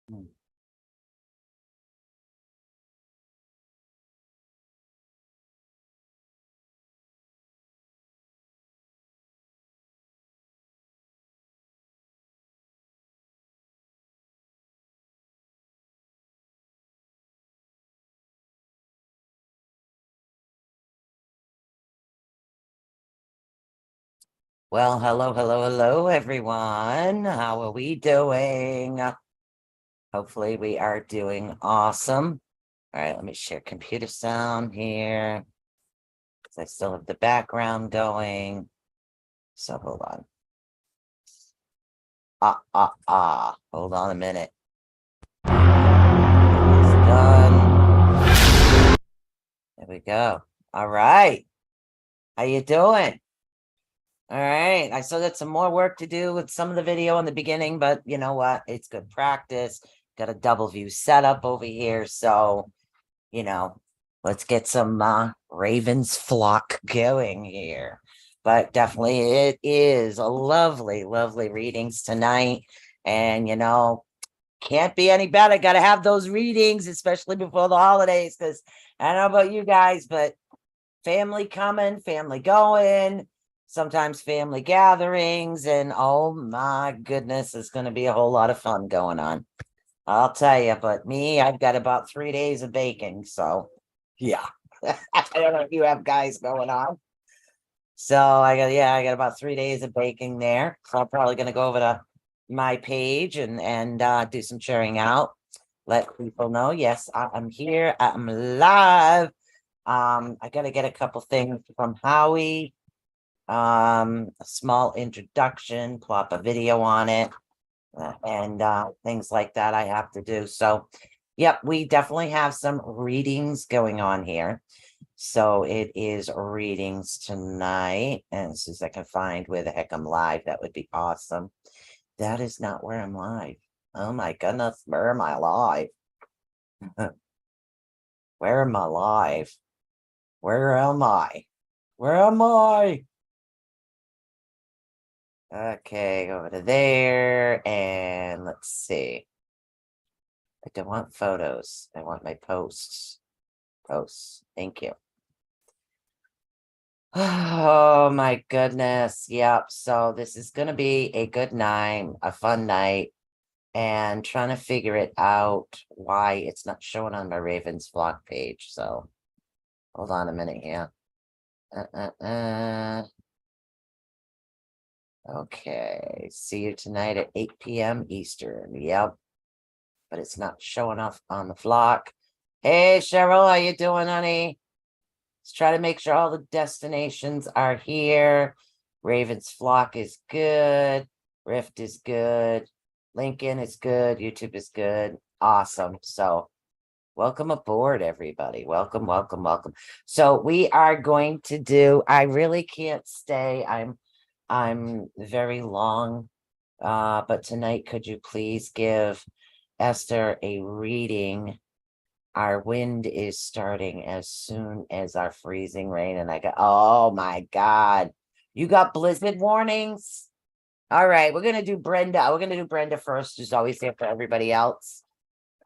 Well, hello, everyone. How are we doing? Hopefully, we are doing awesome. All right, let me share computer sound here because I still have the background going. So hold on. Hold on a minute. It's done. There we go. All right. How you doing? All right. I still got some more work to do with some of the video in the beginning, but you know what? It's good practice. Got a double view setup over here. So, let's get some Ravens flock going here. But definitely it is a lovely, lovely readings tonight. And, can't be any better. Got to have those readings, especially before the holidays, because I don't know about you guys, but family coming, family going, sometimes family gatherings, and oh my goodness, it's going to be a whole lot of fun going on. I'll tell you, but me, I've got about 3 days of baking, so yeah. I don't know if you have guys going on. So I got about 3 days of baking there. So I'm probably going to go over to my page and do some sharing out. Let people know, yes, I'm here. I'm live. I got to get a couple things from Howie. A small introduction, plop a video on it, and things like that I have to do. So, yep, we definitely have some readings going on here. So it is readings tonight. And as soon as I can find where the heck I'm live, that would be awesome. That is not where I'm live. Oh my goodness, where am I live? Where am I live? Where am I? Where am I? Okay, over to there, and let's see. I don't want photos. I want my posts. Posts. Thank you. Oh my goodness. Yep. So this is going to be a good night, a fun night, and trying to figure it out why it's not showing on my Ravens vlog page. So hold on a minute here. Okay. See you tonight at 8 p.m. Eastern. Yep. But it's not showing up on the flock. Hey, Cheryl, how you doing, honey? Let's try to make sure all the destinations are here. Raven's flock is good. Rift is good. Lincoln is good. YouTube is good. Awesome. So welcome aboard, everybody. Welcome, welcome, welcome. So we are going to do, I really can't stay. I'm very long. But tonight, could you please give Esther a reading? Our wind is starting as soon as our freezing rain. And I go, oh my God, you got blizzard warnings? All right, we're gonna do Brenda. We're gonna do Brenda first, who's always there for everybody else.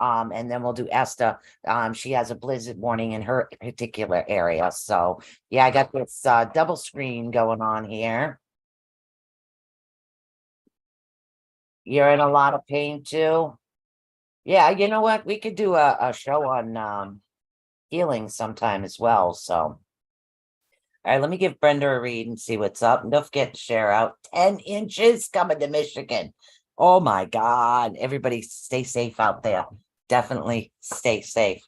And then we'll do Esther. She has a blizzard warning in her particular area. So yeah, I got this double screen going on here. You're in a lot of pain too. Yeah, you know what? We could do a show on healing sometime as well. So, all right, let me give Brenda a read and see what's up. And don't forget to share out 10 inches coming to Michigan. Oh my God. Everybody stay safe out there. Definitely stay safe.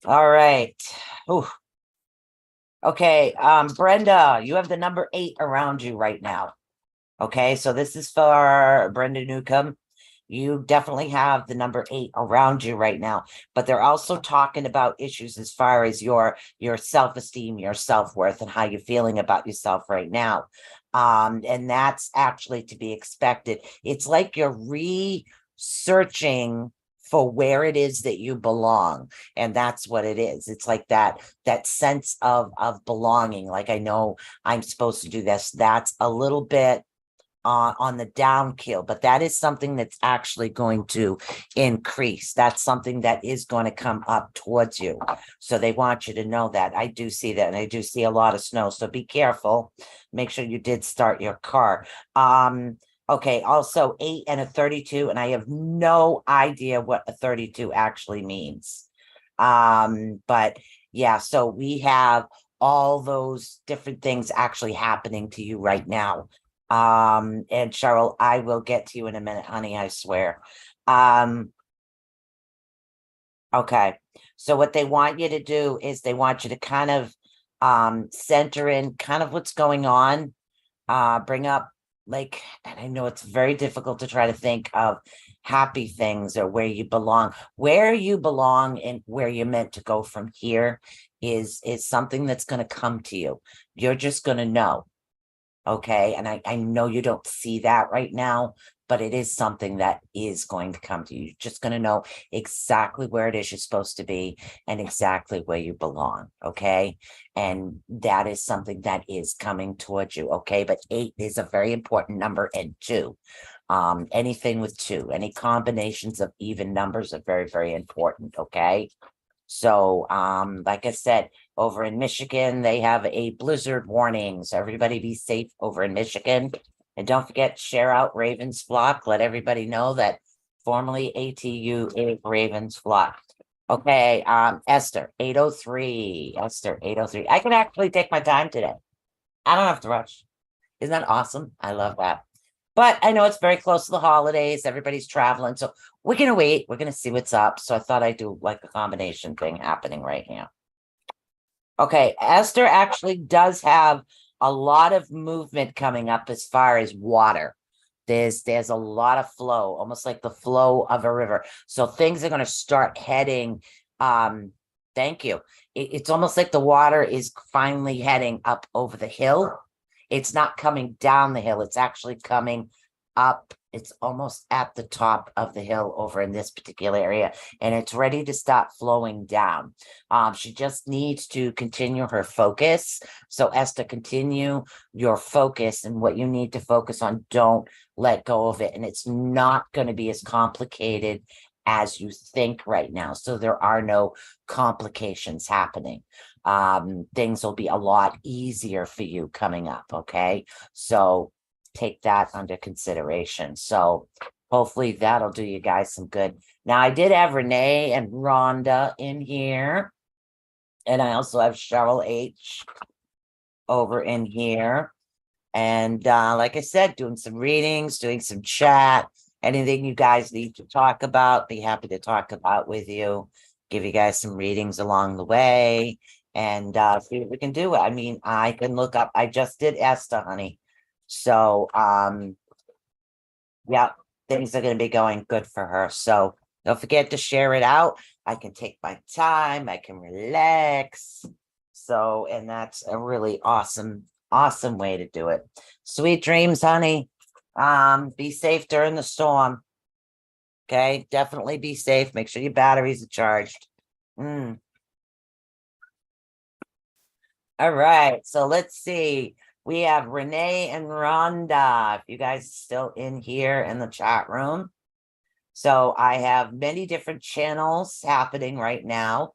All right. Ooh. Okay, Brenda, you have the number 8 around you right now. Okay, so this is for Brenda Newcomb. You definitely have the number 8 around you right now, but they're also talking about issues as far as your self-esteem, your self-worth, and how you're feeling about yourself right now. And that's actually to be expected. It's like you're researching for where it is that you belong, and that's what it is. It's like that sense of belonging. Like, I know I'm supposed to do this. That's a little bit on the down keel, but that is something that's actually going to increase. That's something that is going to come up towards you. So they want you to know that. I do see that, and I do see a lot of snow. So be careful. Make sure you did start your car. Okay, also 8 and a 32, and I have no idea what a 32 actually means. But yeah, so we have all those different things actually happening to you right now. And Cheryl, I will get to you in a minute, honey, I swear. Okay, so what they want you to do is they want you to kind of center in kind of what's going on, bring up, like, and I know it's very difficult to try to think of happy things or where you belong. Where you belong and where you're meant to go from here is something that's going to come to you. You're just going to know. Okay, and I know you don't see that right now, but it is something that is going to come to you. You're just going to know exactly where it is you're supposed to be and exactly where you belong. Okay, and that is something that is coming towards you. Okay, but 8 is a very important number, and 2. Anything with 2, any combinations of even numbers are very, very important. Okay. So, like I said, over in Michigan, they have a blizzard warning. So everybody be safe over in Michigan. And don't forget, share out Ravens Flock. Let everybody know that formerly ATU is Ravens Flock. Okay, Esther, 803. Esther, 803. I can actually take my time today. I don't have to rush. Isn't that awesome? I love that. But I know it's very close to the holidays. Everybody's traveling. So we're going to wait. We're going to see what's up. So I thought I'd do like a combination thing happening right now. Okay. Esther actually does have a lot of movement coming up as far as water. There's a lot of flow, almost like the flow of a river. So things are going to start heading. Thank you. It's almost like the water is finally heading up over the hill. It's not coming down the hill. It's actually coming up. It's almost at the top of the hill over in this particular area, and it's ready to start flowing down. She just needs to continue her focus. So Esther, continue your focus and what you need to focus on. Don't let go of it. And it's not going to be as complicated as you think right now. So there are no complications happening. Things will be a lot easier for you coming up. Okay. So take that under consideration. So hopefully that'll do you guys some good. Now I did have Renee and Rhonda in here. And I also have Cheryl H over in here. And like I said, doing some readings, doing some chat, anything you guys need to talk about, be happy to talk about with you, give you guys some readings along the way, and see what we can do. I mean, I can look up, I just did Esther, honey. So, yeah, things are going to be going good for her. So don't forget to share it out. I can take my time. I can relax. So, and that's a really awesome way to do it. Sweet dreams, honey. Be safe during the storm. Okay, definitely be safe. Make sure your batteries are charged. All right, so let's see. We have Renee and Rhonda. If you guys are still in here in the chat room. So I have many different channels happening right now.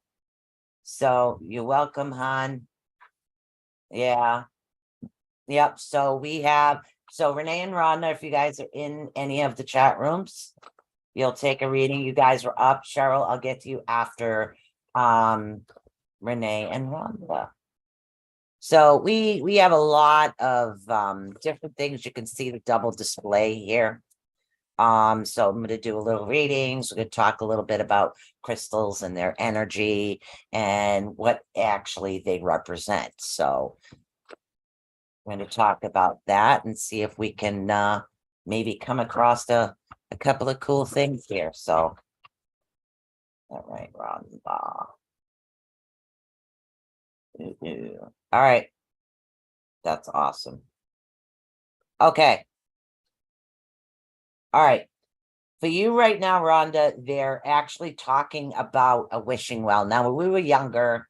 So you're welcome, hon. Yeah. Yep. So we have, so Renee and Rhonda, if you guys are in any of the chat rooms, you'll take a reading. You guys are up. Cheryl, I'll get to you after Renee and Rhonda. So we have a lot of different things. You can see the double display here. So I'm going to do a little readings. We're going to talk a little bit about crystals and their energy and what actually they represent. So we're going to talk about that and see if we can maybe come across a couple of cool things here. So, all right, Rhonda. All right. That's awesome. Okay. All right. For you right now, Rhonda, they're actually talking about a wishing well. Now, when we were younger,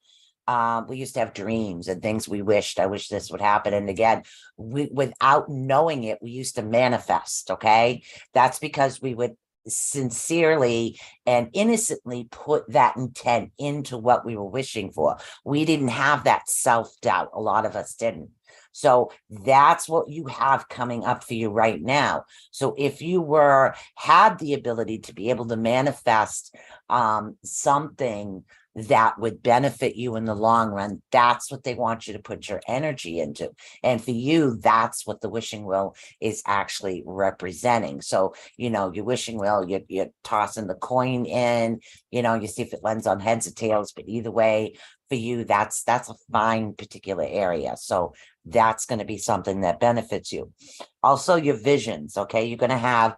We used to have dreams and things we wished, I wish this would happen. And again, without knowing it, we used to manifest. Okay. That's because we would sincerely and innocently put that intent into what we were wishing for. We didn't have that self-doubt. A lot of us didn't. So that's what you have coming up for you right now. So if you had the ability to be able to manifest something that would benefit you in the long run, that's what they want you to put your energy into. And for you, that's what the wishing wheel is actually representing. So, your wishing wheel, you're tossing the coin in, you see if it lands on heads or tails, but either way, for you, that's a fine particular area. So that's going to be something that benefits you. Also, your visions, okay? You're going to have,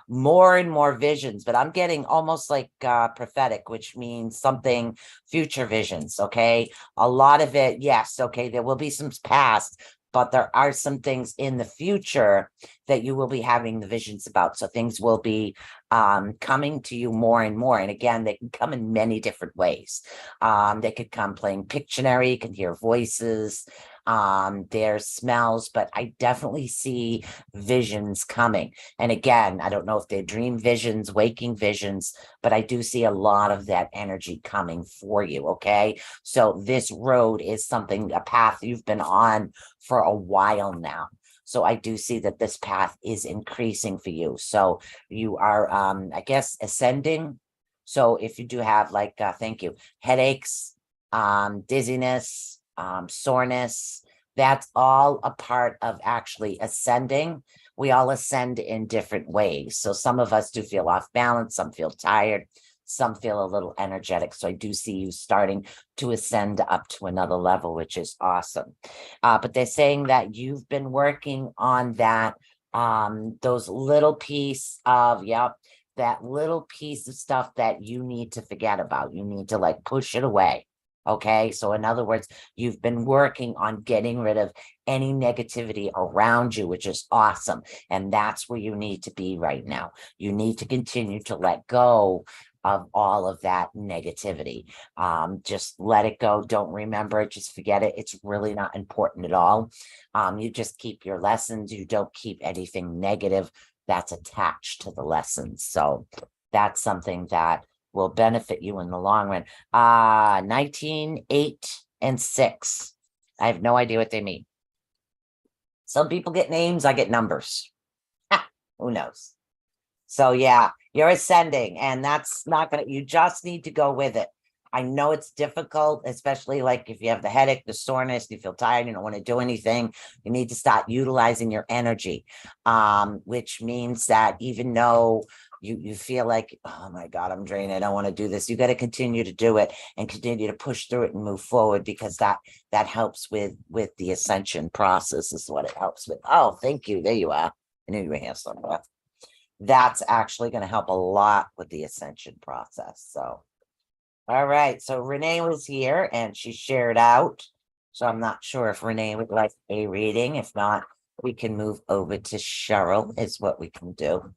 more and more visions, but I'm getting almost like prophetic, which means something future visions. Okay. A lot of it, yes. Okay. There will be some past, but there are some things in the future that you will be having the visions about. So things will be coming to you more and more. And again, they can come in many different ways. They could come playing Pictionary, you can hear voices, there's smells, but I definitely see visions coming. And again, I don't know if they're dream visions, waking visions, but I do see a lot of that energy coming for you. Okay. So this road is a path you've been on for a while now. So I do see that this path is increasing for you. So you are, I guess, ascending. So if you do have headaches, dizziness, soreness, that's all a part of actually ascending. We all ascend in different ways. So some of us do feel off balance, some feel tired, some feel a little energetic. So I do see you starting to ascend up to another level, which is awesome. But they're saying that you've been working on that, those little piece of, that little piece of stuff that you need to forget about. You need to push it away. Okay. So in other words, you've been working on getting rid of any negativity around you, which is awesome. And that's where you need to be right now. You need to continue to let go of all of that negativity. Just let it go. Don't remember it. Just forget it. It's really not important at all. You just keep your lessons. You don't keep anything negative that's attached to the lessons. So that's something that will benefit you in the long run. 19, 8, and 6. I have no idea what they mean. Some people get names, I get numbers. Who knows? So yeah, you're ascending, and that's not you just need to go with it. I know it's difficult, especially if you have the headache, the soreness, you feel tired, you don't want to do anything. You need to start utilizing your energy, which means that even though you feel like, oh my God, I'm drained, I don't want to do this, you got to continue to do it and continue to push through it and move forward, because that helps with the ascension process is what it helps with. Oh, thank you. There you are. I knew you were here somewhere. That's actually going to help a lot with the ascension process. So, all right. So Renee was here and she shared out. So I'm not sure if Renee would like a reading. If not, we can move over to Cheryl is what we can do.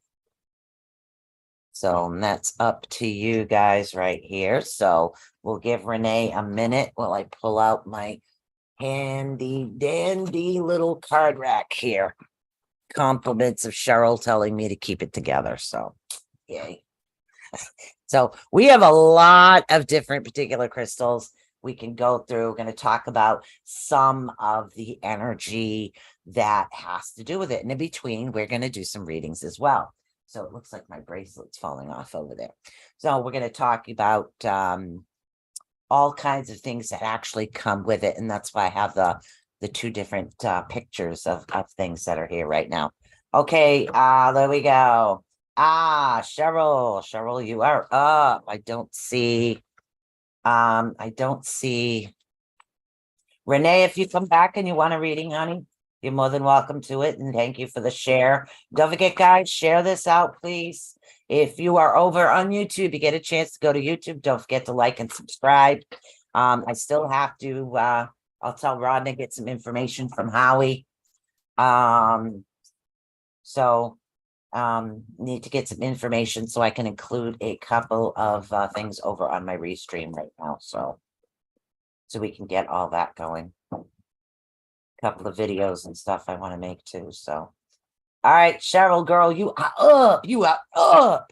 So that's up to you guys right here. So we'll give Renee a minute while I pull out my handy dandy little card rack here. Compliments of Cheryl telling me to keep it together. So yay. So we have a lot of different particular crystals we can go through. We're going to talk about some of the energy that has to do with it. And in between, we're going to do some readings as well. So it looks like my bracelet's falling off over there. So we're going to talk about all kinds of things that actually come with it. And that's why I have the two different pictures of things that are here right now. Okay, there we go. Cheryl, you are up. I don't see Renee. If you come back and you want a reading, honey, you're more than welcome to it. And thank you for the share. Don't forget, guys, share this out, please. If you are over on YouTube, you get a chance to go to YouTube. Don't forget to like and subscribe. I still have to, I'll tell Rod to get some information from Howie. Need to get some information so I can include a couple of things over on my restream right now. So so we can get all that going. A couple of videos and stuff I want to make too. So, all right, Cheryl, girl, you are up. You are up.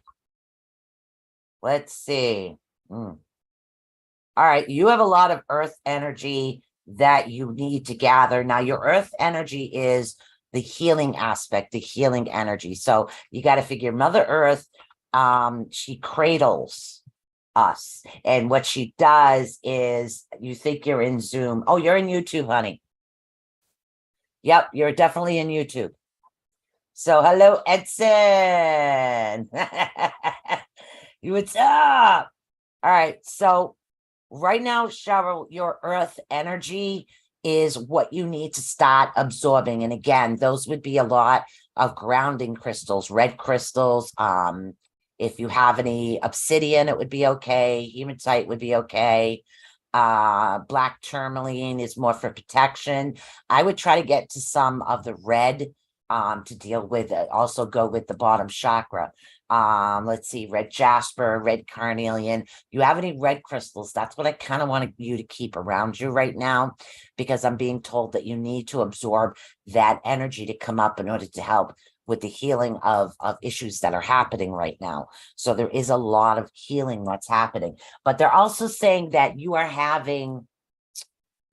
Let's see. All right, you have a lot of earth energy that you need to gather. Now, your earth energy is the healing aspect, the healing energy. So you got to figure Mother Earth, she cradles us. And what she does is, you think you're in Zoom. Oh, you're in YouTube, honey. Yep, you're definitely in YouTube. So hello, Edson. What's up? All right, so right now, Cheryl, your earth energy is what you need to start absorbing. And again, those would be a lot of grounding crystals, red crystals. If you have any obsidian, it would be okay. Hematite would be okay. Black tourmaline is more for protection. I would try to get to some of the red to deal with it. Also go with the bottom chakra. Let's see, red jasper, red carnelian. You have any red crystals? That's what I kind of want you to keep around you right now, because I'm being told that you need to absorb that energy to come up in order to help with the healing of issues that are happening right now. So there is a lot of healing that's happening, but they're also saying that you are having,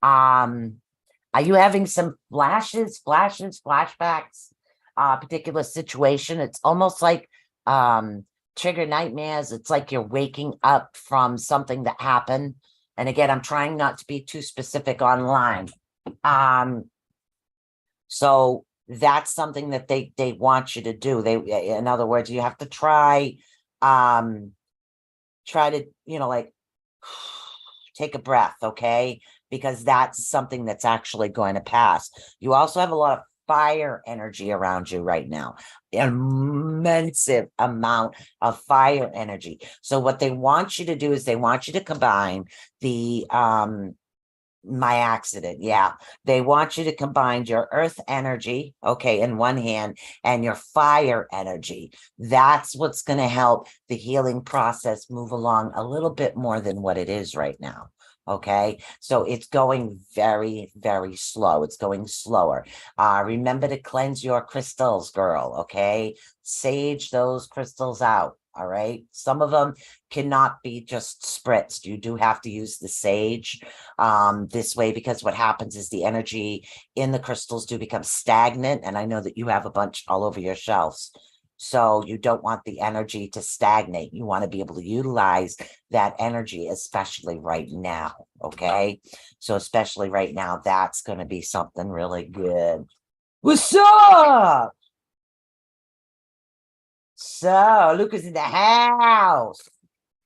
are you having some flashbacks, particular situation? It's almost like, trigger nightmares. It's like you're waking up from something that happened. And again, I'm trying not to be too specific online. So that's something that they want you to do. In other words, you have to try to, like, take a breath, okay? Because that's something that's actually going to pass. You also have a lot of fire energy around you right now, immense amount of fire energy. So what they want you to do is they want you to combine the my accident. Yeah. They want you to combine your earth energy, okay, in one hand, and your fire energy. That's what's going to help the healing process move along a little bit more than what it is right now. Okay, so it's going very, very slow. It's going slower. Remember to cleanse your crystals, girl. Okay, sage those crystals out. All right, some of them cannot be just spritzed. You do have to use the sage this way, because what happens is the energy in the crystals do become stagnant. And I know that you have a bunch all over your shelves. So you don't want the energy to stagnate. You want to be able to utilize that energy, especially right now. Okay. So especially right now, that's going to be something really good. What's up? So Luca's in the house.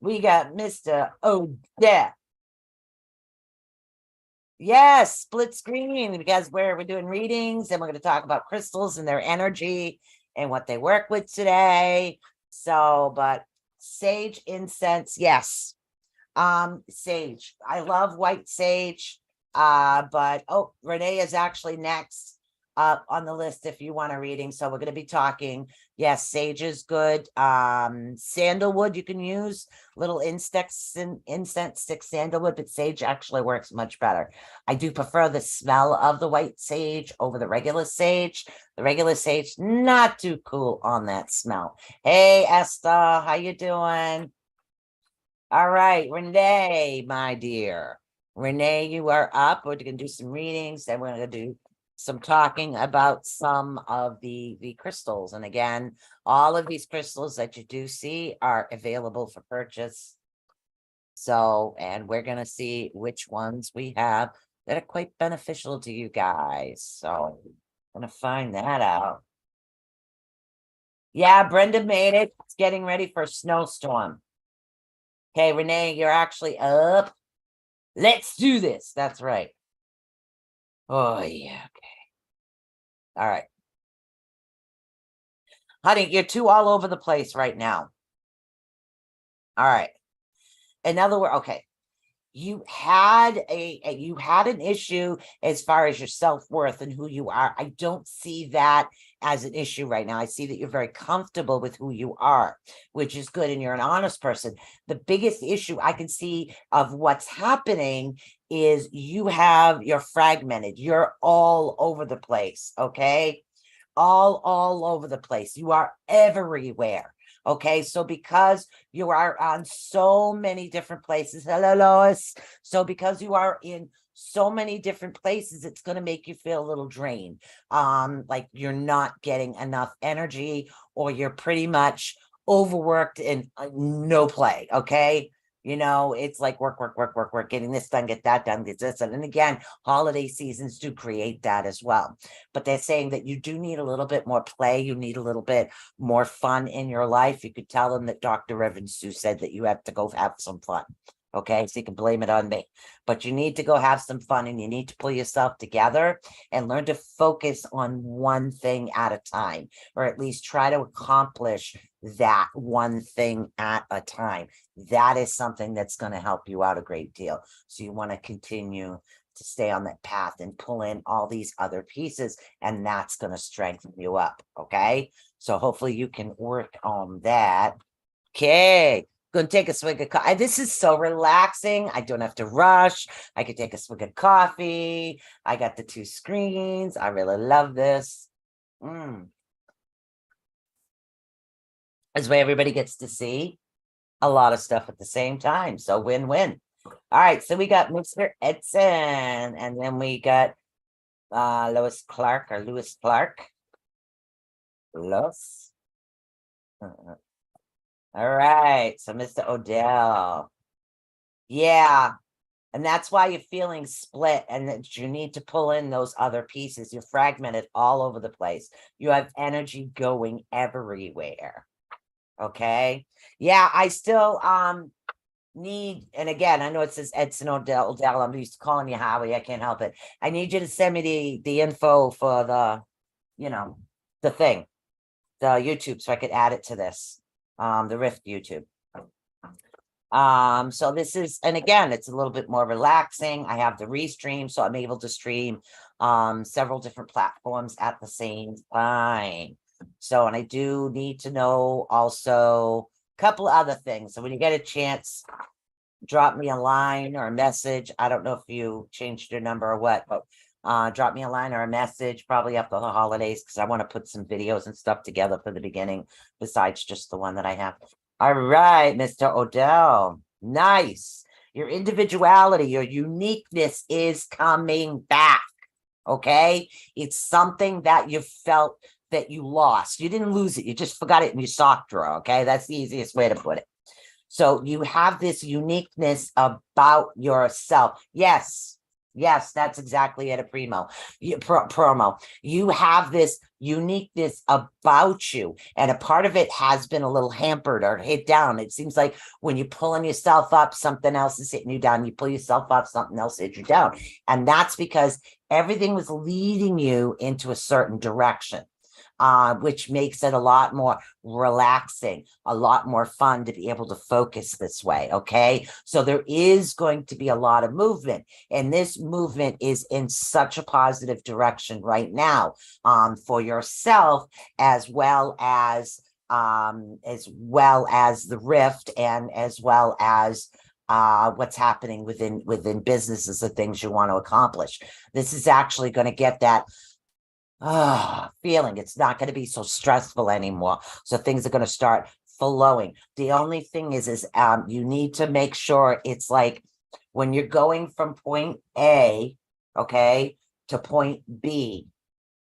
We got Mr. Odette. Yes, split screen, because we're doing readings and we're going to talk about crystals and their energy and what they work with today. So, but sage, incense, yes. Sage. I love white sage. But Renee is actually next on the list if you want a reading. So we're going to be talking. Yes, sage is good. Sandalwood you can use, little incense stick sandalwood, but sage actually works much better. I do prefer the smell of the white sage over the regular sage. The regular sage, not too cool on that smell. Hey, Esther, how you doing? All right, Renee, my dear. Renee, you are up. We're going to do some readings, and we're going to do some talking about some of the crystals. And again, all of these crystals that you do see are available for purchase. So, and we're going to see which ones we have that are quite beneficial to you guys. So I'm going to find that out. Yeah, Brenda made it. It's getting ready for a snowstorm. Okay, Renee, you're actually up. Let's do this. That's right. Oh, yeah. Okay. All right. Honey, you're too all over the place right now. All right. In other words, okay. You had an issue as far as your self-worth and who you are. I don't see that as an issue right now. I see that you're very comfortable with who you are, which is good, and you're an honest person. The biggest issue I can see of what's happening is you're fragmented. You're all over the place, okay? All over the place. You are everywhere. Okay, so because you are on so many different places, hello Lois. So because you are in so many different places, it's going to make you feel a little drained. Like you're not getting enough energy, or you're pretty much overworked and no play. Okay. You know, it's like work, getting this done, get that done, get this done. And again, holiday seasons do create that as well. But they're saying that you do need a little bit more play. You need a little bit more fun in your life. You could tell them that Dr. Evans Sue said that you have to go have some fun. Okay, so you can blame it on me, but you need to go have some fun, and you need to pull yourself together and learn to focus on one thing at a time, or at least try to accomplish that one thing at a time. That is something that's going to help you out a great deal. So you want to continue to stay on that path and pull in all these other pieces, and that's going to strengthen you up. Okay, so hopefully you can work on that. Okay, gonna take a swig of coffee. This is so relaxing. I don't have to rush. I could take a swig of coffee. I got the 2 screens. I really love this. This way everybody gets to see a lot of stuff at the same time. So win-win. All right, so we got Mr. Edson, and then we got Lois Clark. Lois. All right, so Mr. Odell. Yeah, and that's why you're feeling split, and that you need to pull in those other pieces. You're fragmented all over the place. You have energy going everywhere. Okay. Yeah, I still need, and again, I know it says Edson Odell. I'm used to calling you Howie. I can't help it. I need you to send me the info for the, the thing, the YouTube, so I could add it to this. The Rift YouTube. So this is, and again, it's a little bit more relaxing. I have the restream, so I'm able to stream several different platforms at the same time. So, and I do need to know also a couple other things. So when you get a chance, drop me a line or a message. I don't know if you changed your number or what, but drop me a line or a message probably after the holidays, because I want to put some videos and stuff together for the beginning besides just the one that I have. All right, Mr. Odell. Nice. Your individuality, your uniqueness is coming back. Okay. It's something that you felt that you lost. You didn't lose it. You just forgot it in your sock drawer. Okay. That's the easiest way to put it. So you have this uniqueness about yourself. Yes. Yes, that's exactly it, a promo. You have this uniqueness about you, and a part of it has been a little hampered or hit down. It seems like when you're pulling yourself up, something else is hitting you down. You pull yourself up, something else hits you down. And that's because everything was leading you into a certain direction. Which makes it a lot more relaxing, a lot more fun to be able to focus this way. Okay. So there is going to be a lot of movement, and this movement is in such a positive direction right now, for yourself, as well as the Rift, and as well as what's happening within businesses, the things you want to accomplish. This is actually going to get that feeling. It's not going to be so stressful anymore. So things are going to start flowing. The only thing is you need to make sure it's like when you're going from point A, okay, to point B,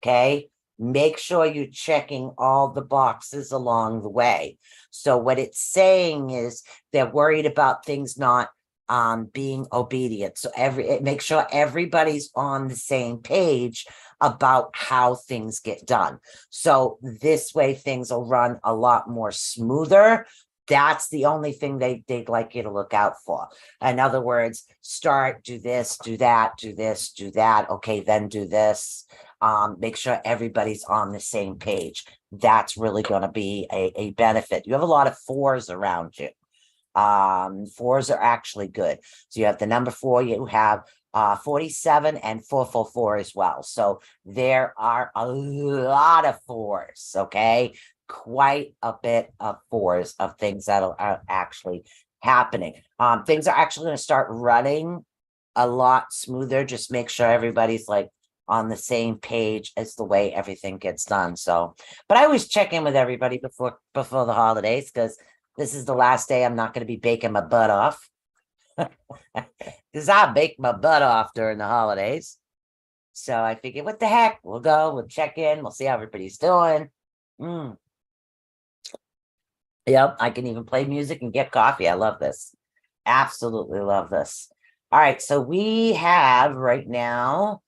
okay, make sure you're checking all the boxes along the way. So what it's saying is they're worried about things not being obedient. So make sure everybody's on the same page about how things get done. So this way things will run a lot more smoother. That's the only thing they'd like you to look out for. In other words, do this, do that, do this, do that. Okay, then do this. Make sure everybody's on the same page. That's really going to be a benefit. You have a lot of 4s around you. 4s are actually good. So you have the number 4, you have 47 and 444 as well. So there are a lot of fours, okay? Quite a bit of fours of things that are actually happening. Things are actually going to start running a lot smoother. Just make sure everybody's like on the same page as the way everything gets done. So, but I always check in with everybody before the holidays, because this is the last day I'm not going to be baking my butt off. Because I bake my butt off during the holidays. So I figured, what the heck? We'll go, we'll check in, we'll see how everybody's doing. Yep, I can even play music and get coffee. I love this. Absolutely love this. All right, so we have right now,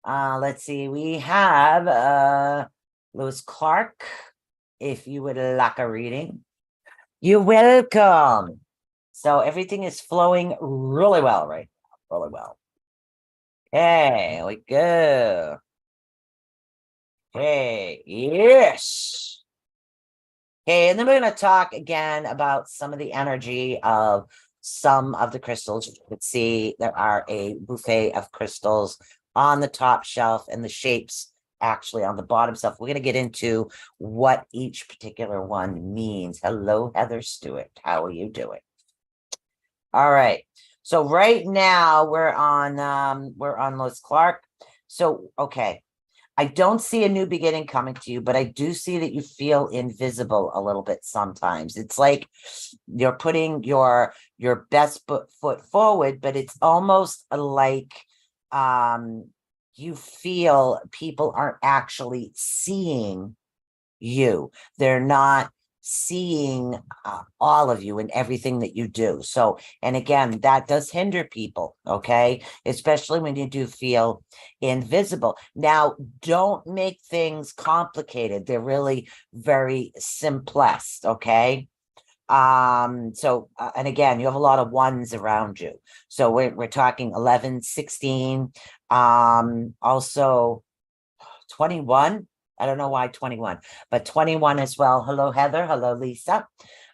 let's see, we have Lewis Clark. If you would like a reading, you're welcome. So everything is flowing really well right now, really well. Okay, we go. Okay, yes. Okay, and then we're going to talk again about some of the energy of some of the crystals. You can see there are a buffet of crystals on the top shelf and the shapes actually on the bottom shelf. We're going to get into what each particular one means. Hello, Heather Stewart. How are you doing? All right. So right now we're on Lois Clark. So, okay. I don't see a new beginning coming to you, but I do see that you feel invisible a little bit sometimes. It's like you're putting your best foot forward, but it's almost like you feel people aren't actually seeing you. They're not seeing all of you and everything that you do. So, and again, that does hinder people, okay? Especially when you do feel invisible. Now, don't make things complicated. They're really very simplest, okay? And again, you have a lot of ones around you. So we're talking 11, 16, also 21. I don't know why 21, but 21 as well. Hello, Heather. Hello, Lisa.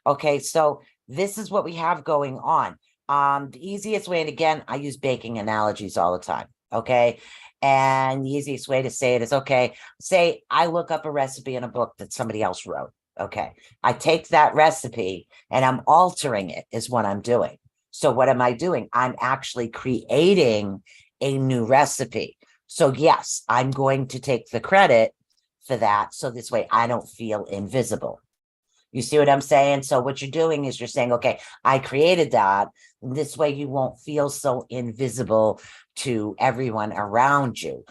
Okay, so this is what we have going on. The easiest way, and again, I use baking analogies all the time, okay? And the easiest way to say it is, okay, say I look up a recipe in a book that somebody else wrote, okay? I take that recipe and I'm altering it is what I'm doing. So what am I doing? I'm actually creating a new recipe. So yes, I'm going to take the credit for that. So this way I don't feel invisible. You see what I'm saying? So what you're doing is you're saying, okay, I created that. This way you won't feel so invisible to everyone around you.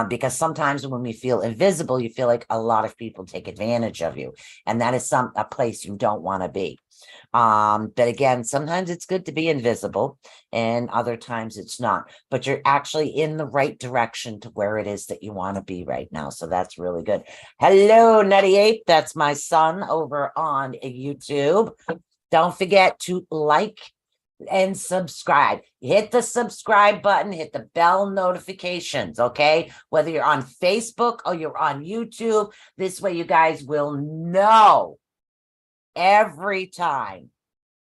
Because sometimes when we feel invisible, you feel like a lot of people take advantage of you. And that is a place you don't want to be. But again, sometimes it's good to be invisible and other times it's not, but you're actually in the right direction to where it is that you want to be right now. So that's really good. Hello, Nutty Ape. That's my son over on YouTube. Don't forget to like and subscribe. Hit the subscribe button, hit the bell notifications, okay? Whether you're on Facebook or you're on YouTube, this way you guys will know every time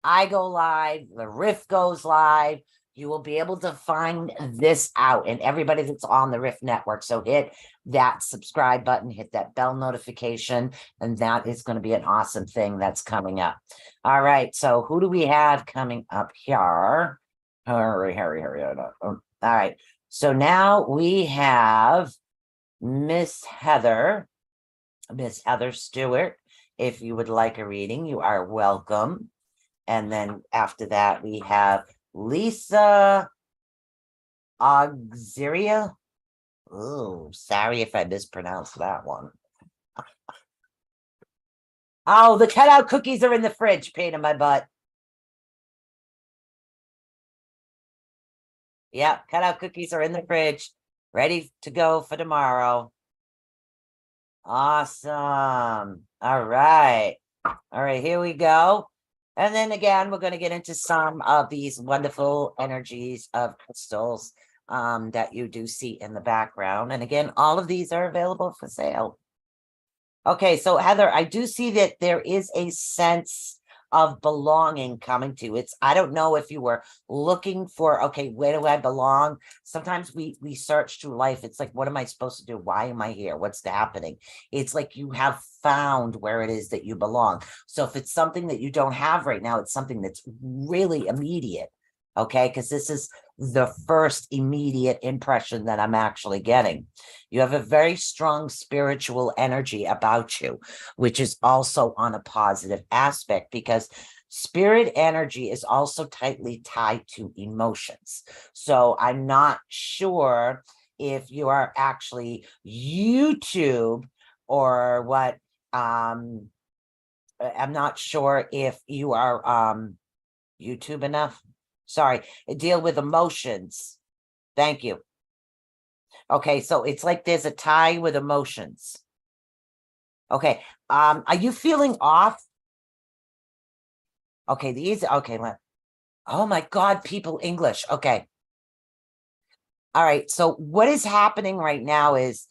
I go live, the Riff goes live, you will be able to find this out, and everybody that's on the Riff network. So hit that subscribe button, hit that bell notification, and that is going to be an awesome thing that's coming up. All right, so who do we have coming up here? Hurry. All right, so now we have Miss Heather Stewart. If you would like a reading, you are welcome. And then after that, we have Lisa Auxiria. Oh, sorry if I mispronounced that one. Oh, the cutout cookies are in the fridge, pain in my butt. Yeah, cutout cookies are in the fridge, ready to go for tomorrow. Awesome. All right, here we go. And then again, we're going to get into some of these wonderful energies of crystals that you do see in the background. And again, all of these are available for sale. Okay, so Heather, I do see that there is a sense of belonging coming to. It's, I don't know if you were looking for, okay, where do I belong? Sometimes we search through life. It's like, what am I supposed to do? Why am I here? What's happening? It's like you have found where it is that you belong. So if it's something that you don't have right now, it's something that's really immediate. Okay, because this is the first immediate impression that I'm actually getting. You have a very strong spiritual energy about you, which is also on a positive aspect, because spirit energy is also tightly tied to emotions. So I'm not sure if you are actually YouTube or what. I'm not sure if you are YouTube enough. Sorry, deal with emotions. Thank you. Okay, so it's like there's a tie with emotions. Okay, are you feeling off? Okay, okay, oh my God, people English. Okay. All right, so what is happening right now is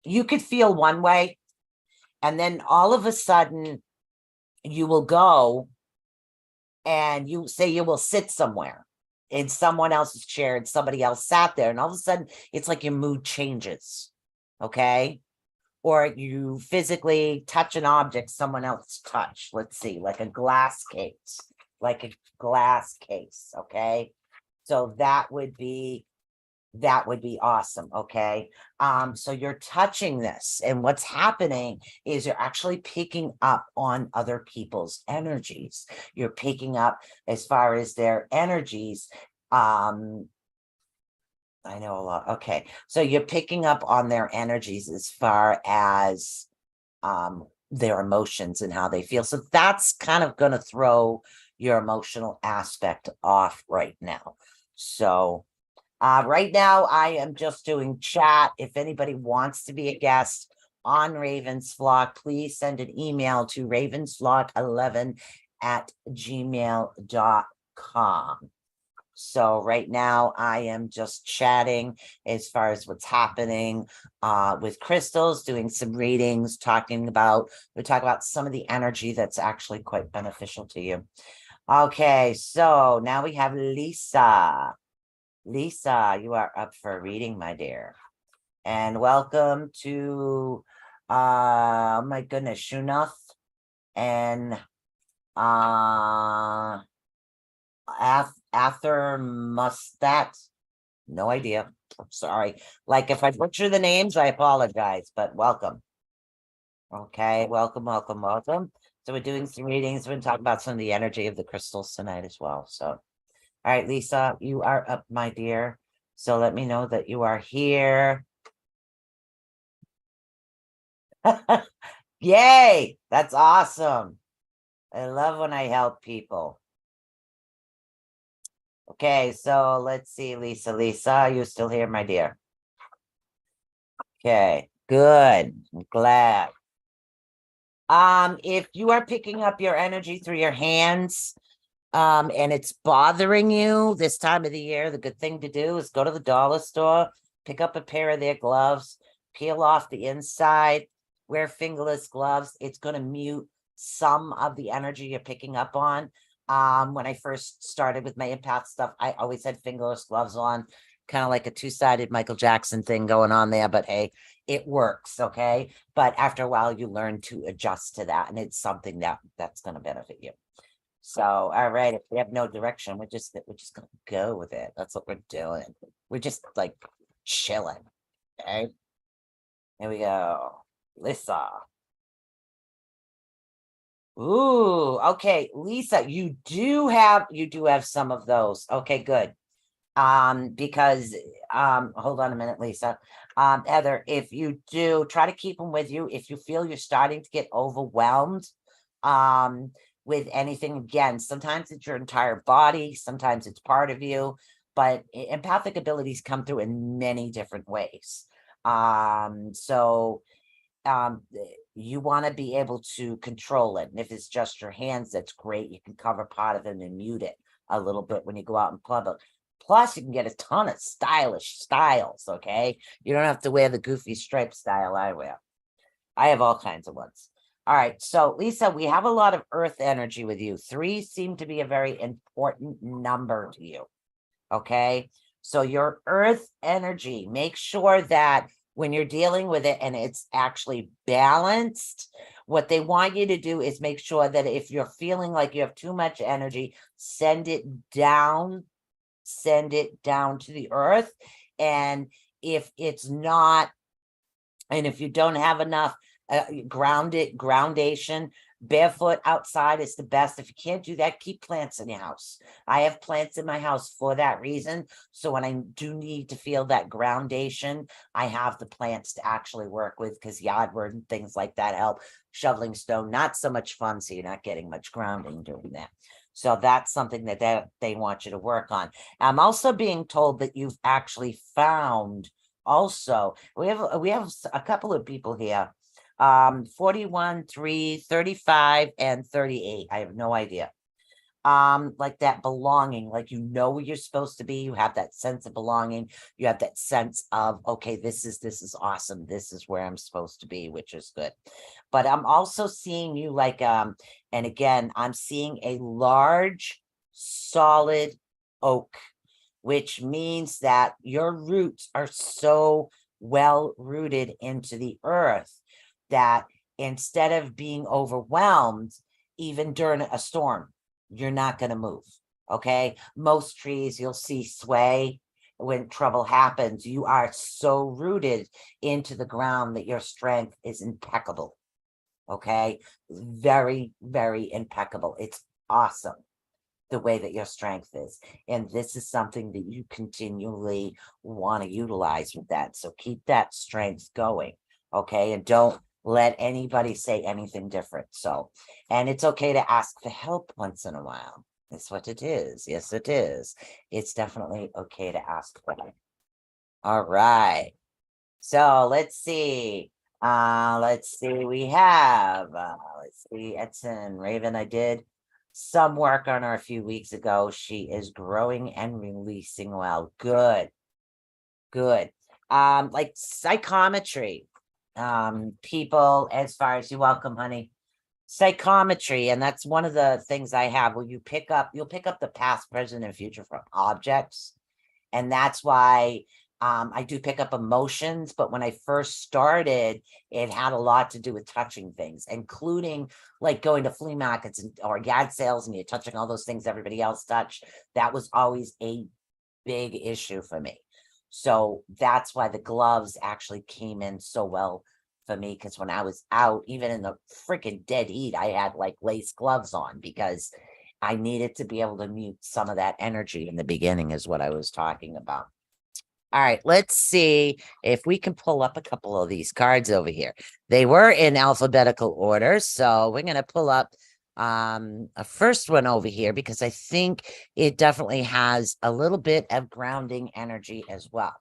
you could feel one way, and then all of a sudden you will go and you say you will sit somewhere in someone else's chair and somebody else sat there, and all of a sudden it's like your mood changes. Okay. Or you physically touch an object someone else touched. Let's see, like a glass case, okay? So that would be awesome. Okay. So you're touching this, and what's happening is you're actually picking up on other people's energies. You're picking up as far as their energies. I know a lot. Okay. So you're picking up on their energies as far as their emotions and how they feel. So that's kind of going to throw your emotional aspect off right now. So right now I am just doing chat. If anybody wants to be a guest on Raven's Flock, please send an email to ravensflock11@gmail.com. So right now I am just chatting as far as what's happening with crystals, doing some readings, we talk about some of the energy that's actually quite beneficial to you. Okay, so now we have Lisa. Lisa, you are up for a reading, my dear. And welcome to oh my goodness, Shunath and Ather Mustat. No idea. I'm sorry. Like, if I butcher the names, I apologize, but welcome. Okay, welcome. So we're doing some readings. We're going to talk about some of the energy of the crystals tonight as well. So, all right, Lisa, you are up, my dear. So let me know that you are here. Yay! That's awesome. I love when I help people. Okay, so let's see, Lisa. Lisa, are you still here, my dear? Okay, good. I'm glad. If you are picking up your energy through your hands, and it's bothering you this time of the year, the good thing to do is go to the dollar store, pick up a pair of their gloves, peel off the inside, wear fingerless gloves. It's going to mute some of the energy you're picking up on. When I first started with my empath stuff, I always had fingerless gloves on, kind of like a two-sided Michael Jackson thing going on there, but hey, it works. Okay. But after a while, you learn to adjust to that, and it's something that's going to benefit you. So, all right, if we have no direction, we're just gonna go with it. That's what we're doing. We're just like chilling. Okay. Here we go. Lisa. Ooh, okay, Lisa, you do have some of those. Okay, good. Because hold on a minute, Lisa. Heather, if you do, try to keep them with you. If you feel you're starting to get overwhelmed with anything, again, sometimes it's your entire body, sometimes it's part of you, but empathic abilities come through in many different ways. So you want to be able to control it. And if it's just your hands, that's great. You can cover part of it and mute it a little bit when you go out in public. Plus, you can get a ton of stylish styles, okay? You don't have to wear the goofy stripe style I wear. I have all kinds of ones. All right. So, Lisa, we have a lot of earth energy with you. 3 seem to be a very important number to you. Okay. So, your earth energy, make sure that when you're dealing with it and it's actually balanced, what they want you to do is make sure that if you're feeling like you have too much energy, send it down to the earth. And if it's not, and if you don't have enough groundation, barefoot outside is the best. If you can't do that, keep plants in your house. I have plants in my house for that reason. So when I do need to feel that groundation, I have the plants to actually work with, because yardwork and things like that help. Shoveling stone, not so much fun, so you're not getting much grounding doing that. So that's something that they want you to work on. I'm also being told that you've actually found also, we have a couple of people here, 41, 3, 35, and 38. I have no idea. Like that belonging, like you know where you're supposed to be, you have that sense of belonging, you have that sense of, okay, this is awesome, this is where I'm supposed to be, which is good. But I'm also seeing you like, and again, I'm seeing a large, solid oak, which means that your roots are so well rooted into the earth that instead of being overwhelmed, even during a storm, you're not going to move. Okay. Most trees you'll see sway when trouble happens. You are so rooted into the ground that your strength is impeccable. Okay. Very, very impeccable. It's awesome the way that your strength is. And this is something that you continually want to utilize with that. So keep that strength going. Okay. And don't let anybody say anything different. So, and it's okay to ask for help once in a while. That's what it is. Yes, it is. It's definitely okay to ask for help. All right. So let's see. We have, let's see, Edson Raven. I did some work on her a few weeks ago. She is growing and releasing well. Good. Like psychometry. People, as far as you're welcome, honey. Psychometry, and that's one of the things I have. You'll pick up the past, present, and future from objects. And that's why I do pick up emotions, but when I first started, it had a lot to do with touching things, including like going to flea markets or yard sales, and you're touching all those things everybody else touched. That was always a big issue for me. So that's why the gloves actually came in so well for me, because when I was out, even in the freaking dead heat, I had like lace gloves on because I needed to be able to mute some of that energy in the beginning, is what I was talking about. All right, let's see if we can pull up a couple of these cards over here. They were in alphabetical order, so we're going to pull up a first one over here, because I think it definitely has a little bit of grounding energy as well.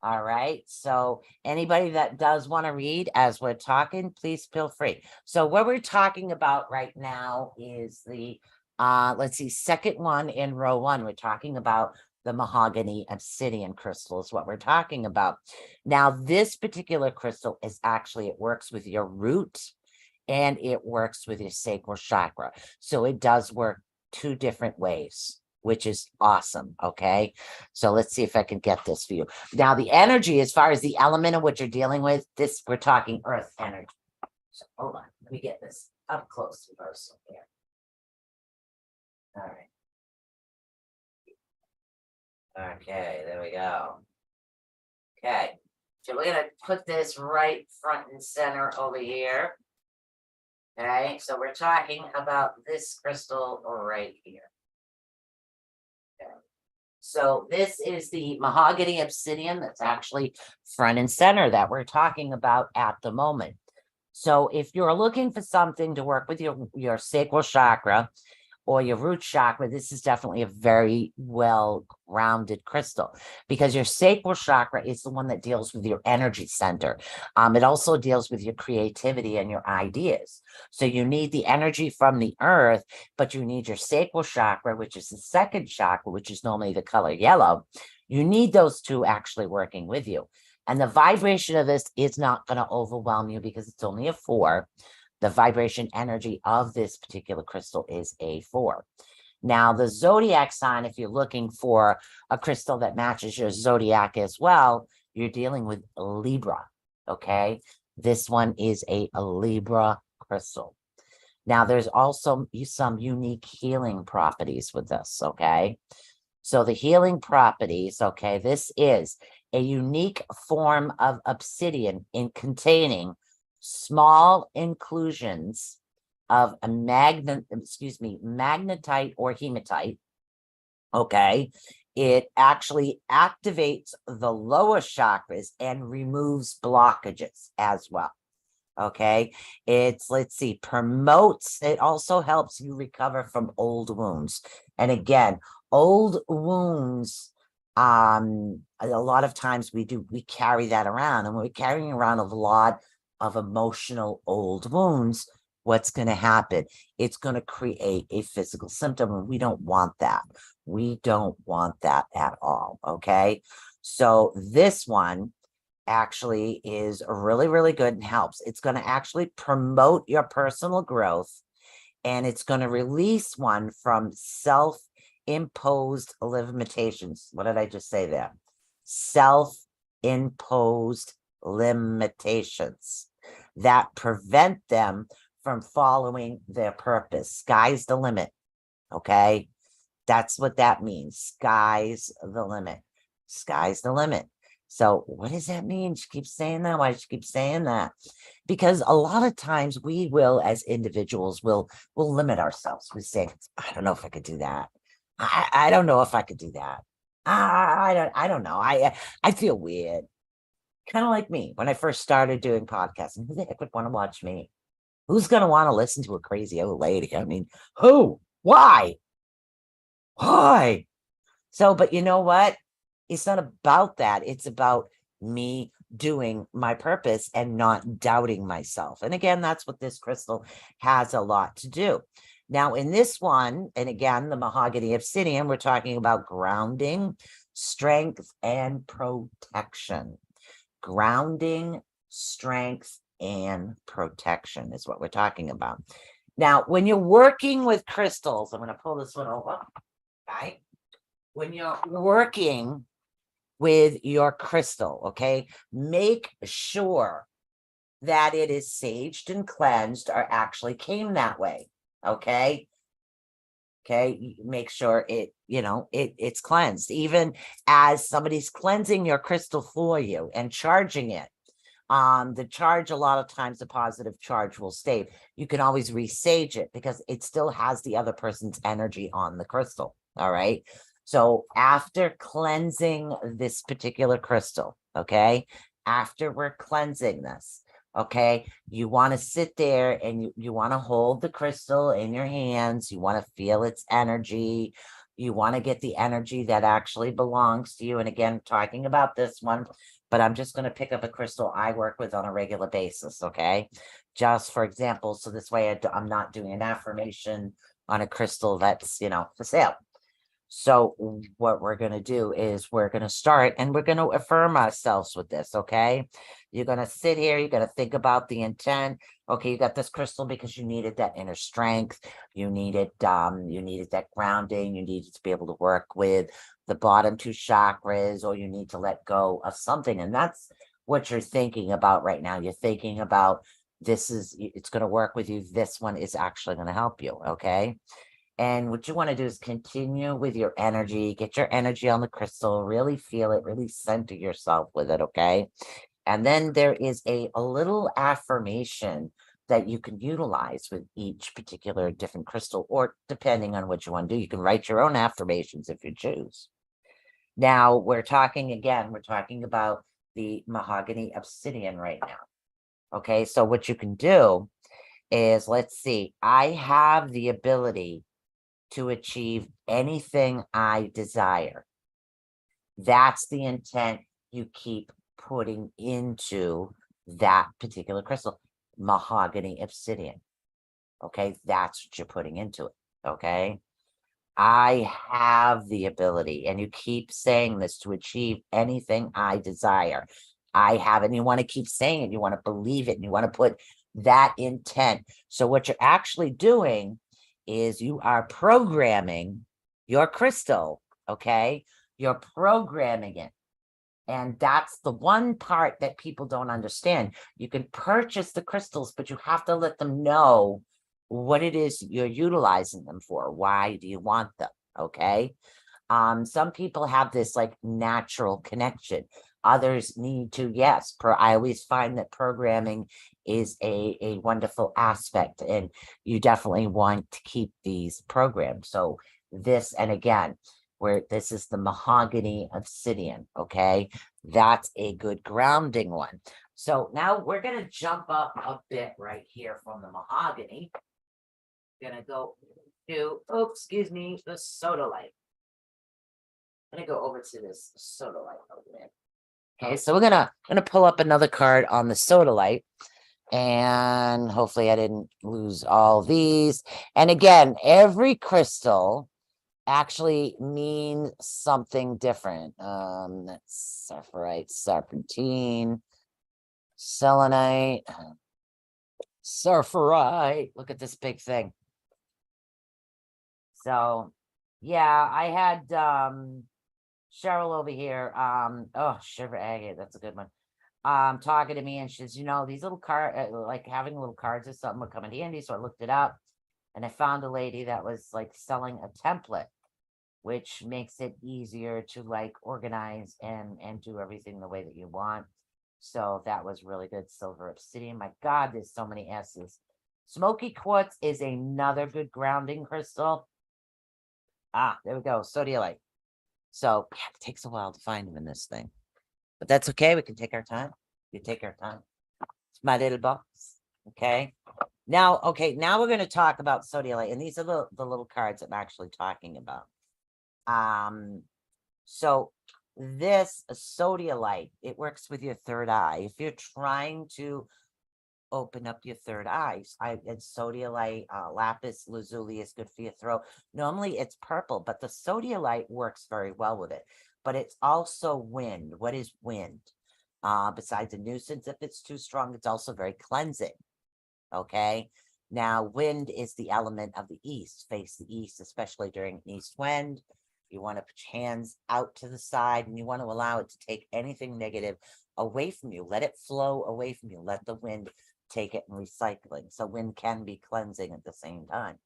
All right, so anybody that does want to read as we're talking, please feel free. So what we're talking about right now is the let's see, second one in row 1. We're talking about the mahogany obsidian crystal is what we're talking about. Now, this particular crystal is actually, it works with your root and it works with your sacral chakra. So it does work 2 different ways, which is awesome. Okay. So let's see if I can get this for you. Now, the energy, as far as the element of what you're dealing with, this, we're talking earth energy. So hold on, let me get this up close and personal here. All right. Okay, there we go. Okay, so we're gonna put this right front and center over here. Okay, so we're talking about this crystal right here. Okay. So this is the mahogany obsidian that's actually front and center that we're talking about at the moment. So if you're looking for something to work with your sacral chakra or your root chakra, this is definitely a very well-grounded crystal, because your sacral chakra is the one that deals with your energy center. It also deals with your creativity and your ideas. So you need the energy from the earth, but you need your sacral chakra, which is the second chakra, which is normally the color yellow. You need those 2 actually working with you. And the vibration of this is not going to overwhelm you because it's only a 4. The vibration energy of this particular crystal is a 4. Now, the zodiac sign, if you're looking for a crystal that matches your zodiac as well, you're dealing with Libra, okay? This one is a Libra crystal. Now, there's also some unique healing properties with this, okay? So the healing properties, okay, this is a unique form of obsidian in containing small inclusions of a magnetite or hematite, okay? It actually activates the lower chakras and removes blockages as well. Okay, it's, let's see, promotes, it also helps you recover from old wounds. And again, old wounds, a lot of times we carry that around, and when we're carrying around a lot of emotional old wounds, what's going to happen? It's going to create a physical symptom, and we don't want that. We don't want that at all. Okay, so this one actually is really, really good and helps. It's going to actually promote your personal growth, and it's going to release one from self-imposed limitations. What did I just say there? Self-imposed limitations that prevent them from following their purpose. Sky's the limit. Okay, that's what that means. Sky's the limit. Sky's the limit. So what does that mean? She keeps saying that. Why does she keep saying that? Because a lot of times we will, as individuals, will limit ourselves. We say, I don't know if I could do that. I don't know if I could do that. I don't know. I feel weird. Kind of like me when I first started doing podcasting. Who the heck would want to watch me? Who's going to want to listen to a crazy old lady? I mean, who? Why? Why? So, but you know what? It's not about that. It's about me doing my purpose and not doubting myself. And again, that's what this crystal has a lot to do. Now, in this one, and again, the mahogany obsidian, we're talking about grounding, strength, and protection. Grounding, strength, and protection is what we're talking about. Now, when you're working with crystals, I'm going to pull this one over, right? When you're working with your crystal, okay, make sure that it is saged and cleansed, or actually came that way. Okay, make sure it, it's cleansed. Even as somebody's cleansing your crystal for you and charging it, the charge, a lot of times the positive charge will stay. You can always resage it because it still has the other person's energy on the crystal. All right, so after cleansing this particular crystal, okay, after we're cleansing this, okay, you want to sit there and you want to hold the crystal in your hands. You want to feel its energy. You want to get the energy that actually belongs to you. And again, talking about this one, but I'm just going to pick up a crystal I work with on a regular basis, okay? Just for example, so this way I'm not doing an affirmation on a crystal that's, for sale. So what we're going to do is we're going to start and we're going to affirm ourselves with this, okay? You're going to sit here, you're going to think about the intent. Okay, you got this crystal because you needed that inner strength. You needed that grounding. You needed to be able to work with the bottom 2 chakras, or you need to let go of something. And that's what you're thinking about right now. You're thinking about it's going to work with you. This one is actually going to help you, okay? And what you want to do is continue with your energy, get your energy on the crystal, really feel it, really center yourself with it, okay? And then there is a little affirmation that you can utilize with each particular different crystal, or depending on what you want to do, you can write your own affirmations if you choose. Now, we're talking about the mahogany obsidian right now. Okay, so what you can do is, let's see, I have the ability to achieve anything I desire. That's the intent you keep putting into that particular crystal, mahogany obsidian. Okay, that's what you're putting into it. Okay, I have the ability, and you keep saying this, to achieve anything I desire. I have, and you want to keep saying it, you want to believe it, and you want to put that intent. So what you're actually doing is you are programming your crystal, okay? You're programming it. And that's the one part that people don't understand. You can purchase the crystals, but you have to let them know what it is you're utilizing them for. Why do you want them? Okay. Some people have this like natural connection. Others need to, yes. I always find that programming is a wonderful aspect, and you definitely want to keep these programs. So this, and again, where this is the mahogany obsidian, okay? That's a good grounding one. So now we're going to jump up a bit right here from the mahogany. Going to go to, oh, excuse me, the sodalite. I'm going to go over to this sodalite over there. Okay, so we're gonna pull up another card on the sodalite, and hopefully I didn't lose all these. And again, every crystal actually means something different. That's sapphirite, serpentine, selenite, sapphirite. Look at this big thing. So yeah, I had Cheryl over here. Oh, Shiver Agate, that's a good one. Talking to me, and she's, these little like having little cards or something would come in handy. So I looked it up, and I found a lady that was like selling a template, which makes it easier to like organize and do everything the way that you want. So that was really good. Silver obsidian. My God, there's so many S's. Smoky quartz is another good grounding crystal. Ah, there we go. Sodalite. So yeah, it takes a while to find them in this thing, but that's okay. We can take our time. You take our time. It's my little box. Okay. Now we're going to talk about sodalite, and these are the little cards I'm actually talking about. So this sodalite, it works with your third eye. If you're trying to open up your third eye, it's sodalite, lapis lazuli is good for your throat. Normally it's purple, but the sodalite works very well with it. But it's also wind. What is wind? Besides a nuisance, if it's too strong, it's also very cleansing. Okay. Now, wind is the element of the east. Face the east, especially during east wind. You want to put your hands out to the side, and you want to allow it to take anything negative away from you. Let it flow away from you. Let the wind take it and recycling. So wind can be cleansing at the same time.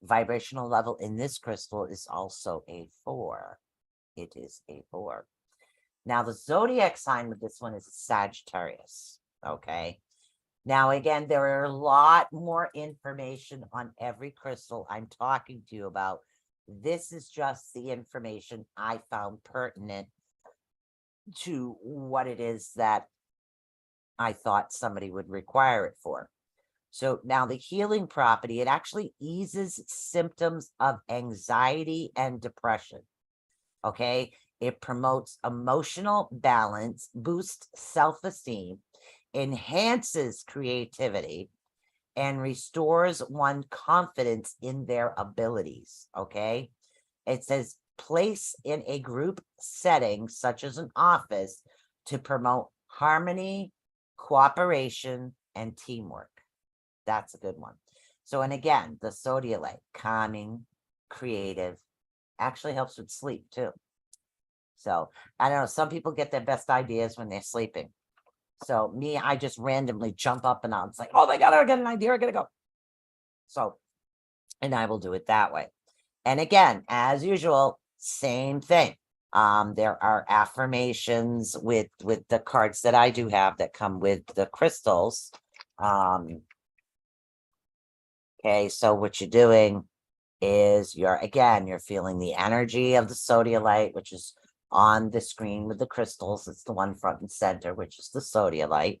Vibrational level in this crystal is also a 4. It is a 4. Now, the zodiac sign with this one is Sagittarius. Okay. Now, again, there are a lot more information on every crystal I'm talking to you about. This is just the information I found pertinent to what it is that I thought somebody would require it for. So now the healing property, it actually eases symptoms of anxiety and depression. Okay. It promotes emotional balance, boosts self-esteem, enhances creativity, and restores one confidence in their abilities. Okay. It says place in a group setting, such as an office, to promote harmony, cooperation, and teamwork. That's a good one. So, and again, the sodalite, calming, creative, actually helps with sleep too. So I don't know, some people get their best ideas when they're sleeping. So me, I just randomly jump up and it's like, oh my God, I got an idea, I gotta go. So, and I will do it that way. And again, as usual, same thing. There are affirmations with the cards that I do have that come with the crystals. Okay, so what you're doing is you're feeling the energy of the sodalite, which is on the screen with the crystals. It's the one front and center, which is the sodalite.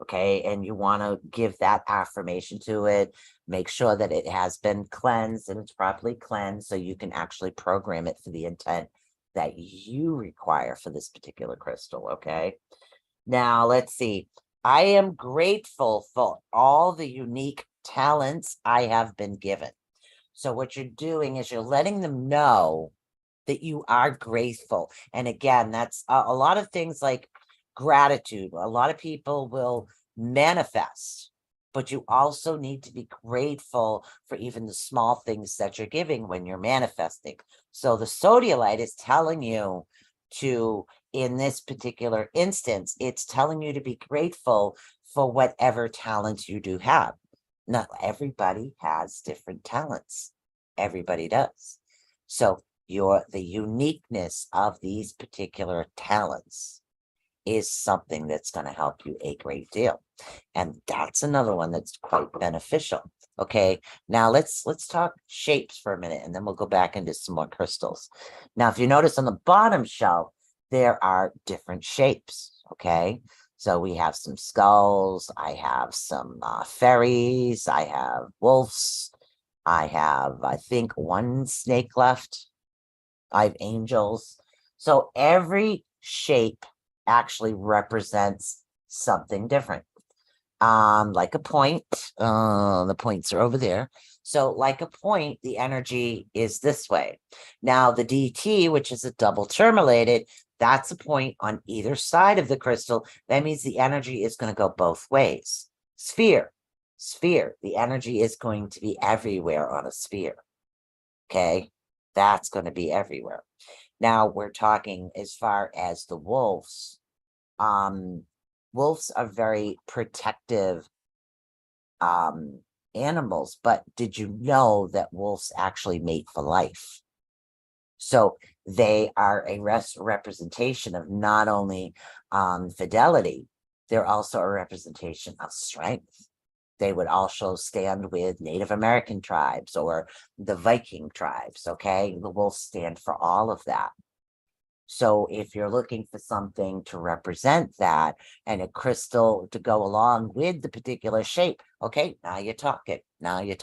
Okay, and you want to give that affirmation to it. Make sure that it has been cleansed and it's properly cleansed, so you can actually program it for the intent that you require for this particular crystal. Okay, now let's see. I am grateful for all the unique talents I have been given. So what you're doing is you're letting them know that you are grateful. And again, that's a lot of things like gratitude. A lot of people will manifest but you also need to be grateful for even the small things that you're giving when you're manifesting. So the sodalite is telling you to, in this particular instance, it's telling you to be grateful for whatever talents you do have. Not everybody has different talents. Everybody does. So the uniqueness of these particular talents is something that's going to help you a great deal. And that's another one that's quite beneficial. Okay, now let's talk shapes for a minute, and then we'll go back into some more crystals. Now, if you notice on the bottom shelf, there are different shapes. Okay, so we have some skulls, I have some fairies, I have wolves, I have, I think, one snake left, I have angels. So every shape actually represents something different. Like a point, the points are over there. So like a point, the energy is this way. Now the DT, which is a double terminated, that's a point on either side of the crystal. That means the energy is going to go both ways. Sphere, the energy is going to be everywhere on a sphere. Okay, that's going to be everywhere. Now we're talking as far as the wolves. Wolves are very protective animals, but did you know that wolves actually mate for life? So they are a representation of not only fidelity, they're also a representation of strength. They would also stand with Native American tribes or the Viking tribes. Okay, the wolves stand for all of that. So if you're looking for something to represent that and a crystal to go along with the particular shape, okay, now you're talking. Now you're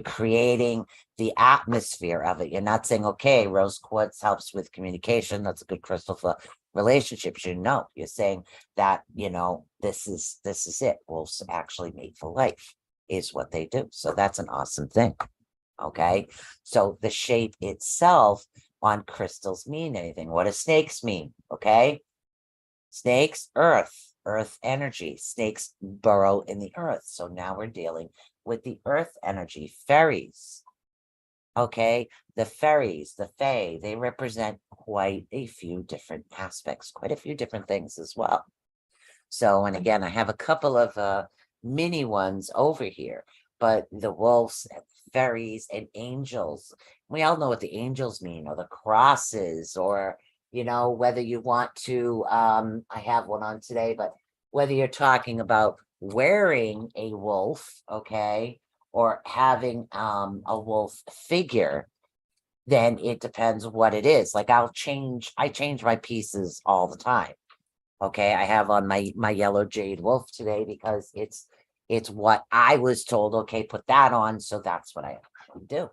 creating the atmosphere of it. You're not saying, okay, rose quartz helps with communication. That's a good crystal for relationships. You're saying that, this is it. Wolves actually mate for life is what they do. So that's an awesome thing. Okay. So the shape itself on crystals mean anything. What do snakes mean? Okay. Snakes, earth energy. Snakes burrow in the earth. So now we're dealing with the earth energy. Fairies. Okay. The fairies, the fae, they represent quite a few different aspects, quite a few different things as well. So, and again, I have a couple of mini ones over here, but the wolves, fairies, and angels, we all know what the angels mean, or the crosses, or whether you want to I have one on today, but whether you're talking about wearing a wolf, okay, or having a wolf figure, then it depends what it is. Like I change my pieces all the time. Okay, I have on my yellow jade wolf today because it's what I was told. Okay, put that on, so that's what I actually do.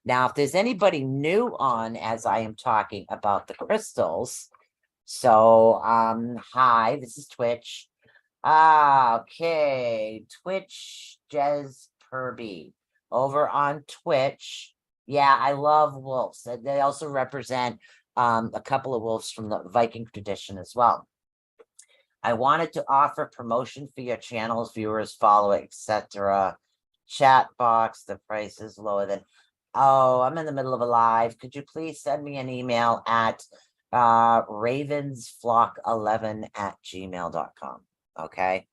Now, if there's anybody new on as I am talking about the crystals, so hi, this is Twitch. Okay, Twitch Jez Perby over on Twitch. Yeah, I love wolves. They also represent a couple of wolves from the Viking tradition as well. I wanted to offer promotion for your channels, viewers, follow, etc. Chat box, the price is lower than. Oh, I'm in the middle of a live. Could you please send me an email at ravensflock11@gmail.com? Okay.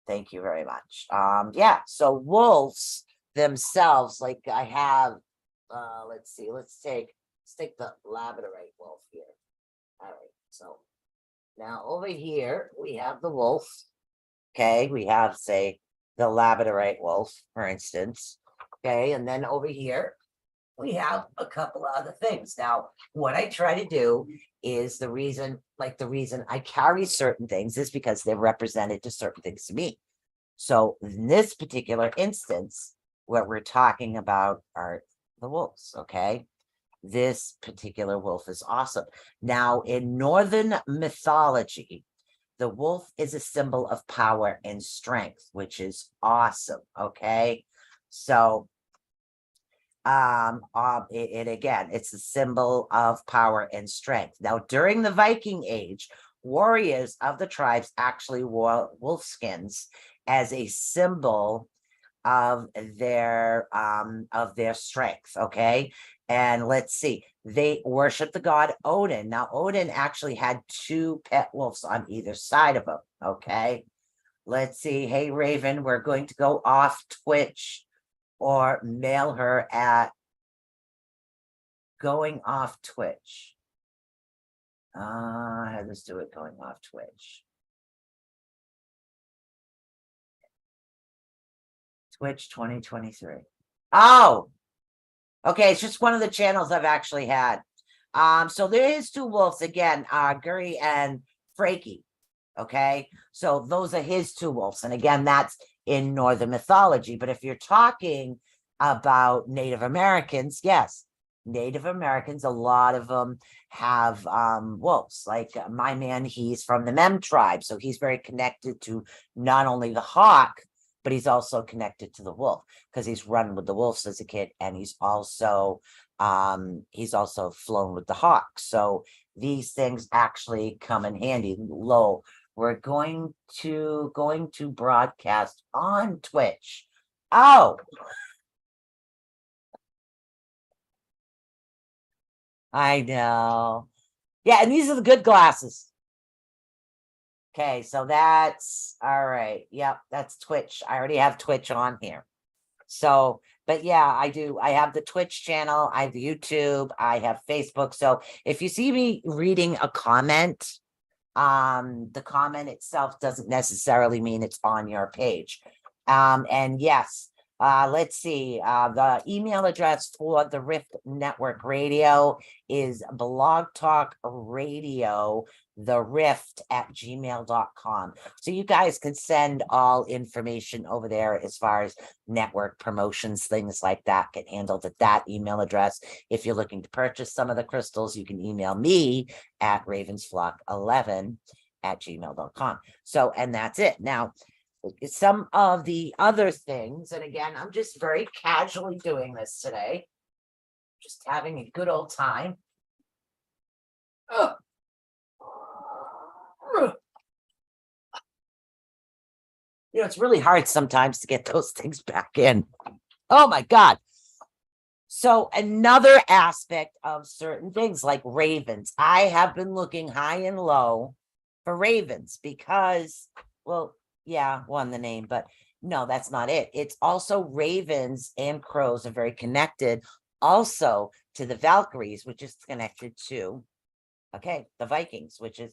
Thank you very much. Yeah, so wolves themselves, like I have, let's see, let's take the labradorite wolf here. All right, so now over here, we have the wolf. Okay, we have, say, the labradorite wolf, for instance. Okay, and then over here, we have a couple of other things. Now, what I try to do is the reason I carry certain things is because they're represented to certain things to me. So in this particular instance, what we're talking about are the wolves, okay? This particular wolf is awesome. Now, in Northern mythology, the wolf is a symbol of power and strength, which is awesome. Okay. So, again, it's a symbol of power and strength. Now, during the Viking Age, warriors of the tribes actually wore wolf skins as a symbol of their strength. Okay. And let's see, they worship the god Odin. Now, Odin actually had 2 pet wolves on either side of him. Okay. Let's see. Hey, Raven, we're going to go off Twitch or mail her at going off Twitch. Let's do it going off Twitch. Twitch 2023. Oh, okay. It's just one of the channels I've actually had. So there is 2 wolves again, Guri and Frankie. Okay. So those are his 2 wolves. And again, that's in Northern mythology. But if you're talking about Native Americans, yes, Native Americans, a lot of them have wolves. Like my man, he's from the Mem tribe. So he's very connected to not only the hawk, but he's also connected to the wolf because he's run with the wolves as a kid, and he's also flown with the hawk. So these things actually come in handy. We're going to broadcast on Twitch. Oh, I know. Yeah, and these are the good glasses. Okay, so that's all right. Yep, that's Twitch. I already have Twitch on here. So, but yeah, I do. I have the Twitch channel, I have the YouTube, I have Facebook. So if you see me reading a comment, the comment itself doesn't necessarily mean it's on your page. And yes, let's see, the email address for the Rift Network Radio is Blog Talk Radio, the Rift at gmail.com. So you guys can send all information over there as far as network promotions, things like that get handled at that email address. If you're looking to purchase some of the crystals, you can email me at ravensflock11 at gmail.com. So, and that's it. Now, some of the other things, and again, I'm just very casually doing this today, just having a good old time. You know, it's really hard sometimes to get those things back in. Oh my God. So another aspect of certain things like ravens, I have been looking high and low for ravens because, well, yeah, one, the name, but no, that's not it. It's also ravens and crows are very connected also to the Valkyries, which is connected to, okay, the Vikings, which is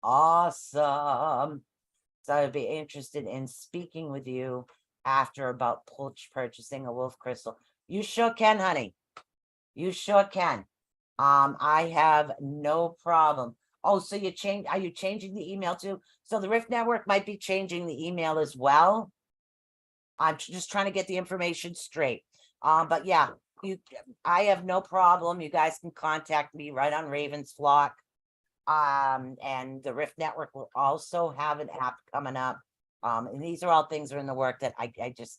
awesome. So I'd be interested in speaking with you after about purchasing a wolf crystal. You sure can, honey. You sure can. I have no problem. Oh, so are you changing the email too? So the Rift Network might be changing the email as well. I'm just trying to get the information straight. But yeah, I have no problem. You guys can contact me right on Raven's Flock. And the Rift Network will also have an app coming up. And these are all things that are in the work that I just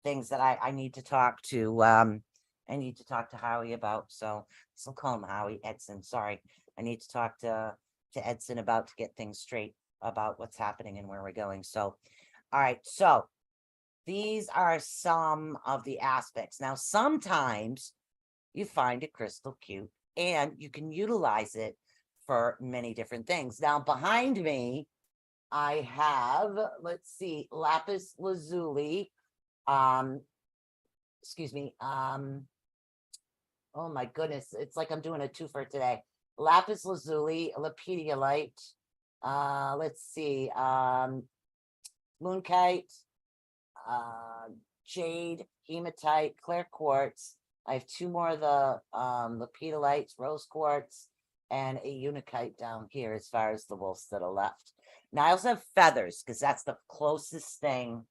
things that I need to talk to I need to talk to Howie about. So I'll call him Howie Edson. Sorry. I need to talk to Edson about to get things straight about what's happening and where we're going. So all right, so these are some of the aspects. Now, sometimes you find a crystal cute and you can utilize it for many different things. Now, behind me, I have, let's see, lapis lazuli. Excuse me. Oh my goodness, it's like I'm doing a twofer today. Lapis lazuli, lapidolite. Let's see, moonkite, jade, hematite, clear quartz. I have 2 more of the lapidolites, rose quartz, and a unakite down here as far as the wolves that are left. Now I also have feathers because that's the closest thing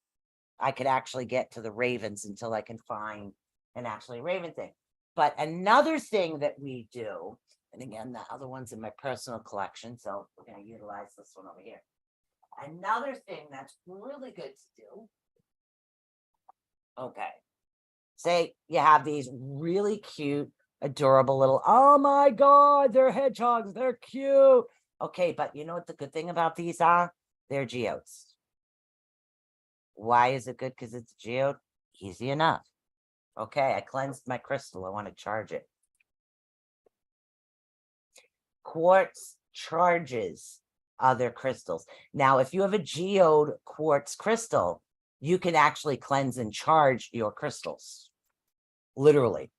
I could actually get to the ravens until I can find an actually raven thing. But another thing that we do, and again, the other one's in my personal collection, so we're going to utilize this one over here. Another thing that's really good to do. Okay. Say you have these really cute, adorable little, oh my God, they're hedgehogs. They're cute. Okay, but you know what the good thing about these are? They're geodes. Why is it good? Because it's geode? Easy enough. Okay, I cleansed my crystal. I want to charge it. Quartz charges other crystals. Now, if you have a geode quartz crystal, you can actually cleanse and charge your crystals. Literally.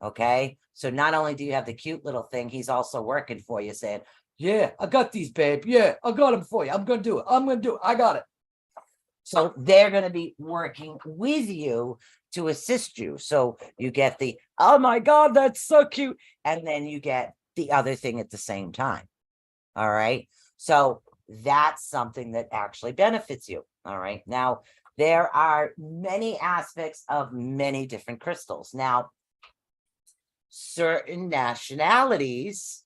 Okay. So not only do you have the cute little thing, he's also working for you saying, yeah, I got these, babe. Yeah, I got them for you. I'm going to do it. I'm going to do it. I got it. So they're going to be working with you to assist you. So you get the, oh my God, that's so cute. And then you get the other thing at the same time. All right. So that's something that actually benefits you. All right. Now, there are many aspects of many different crystals. Now, certain nationalities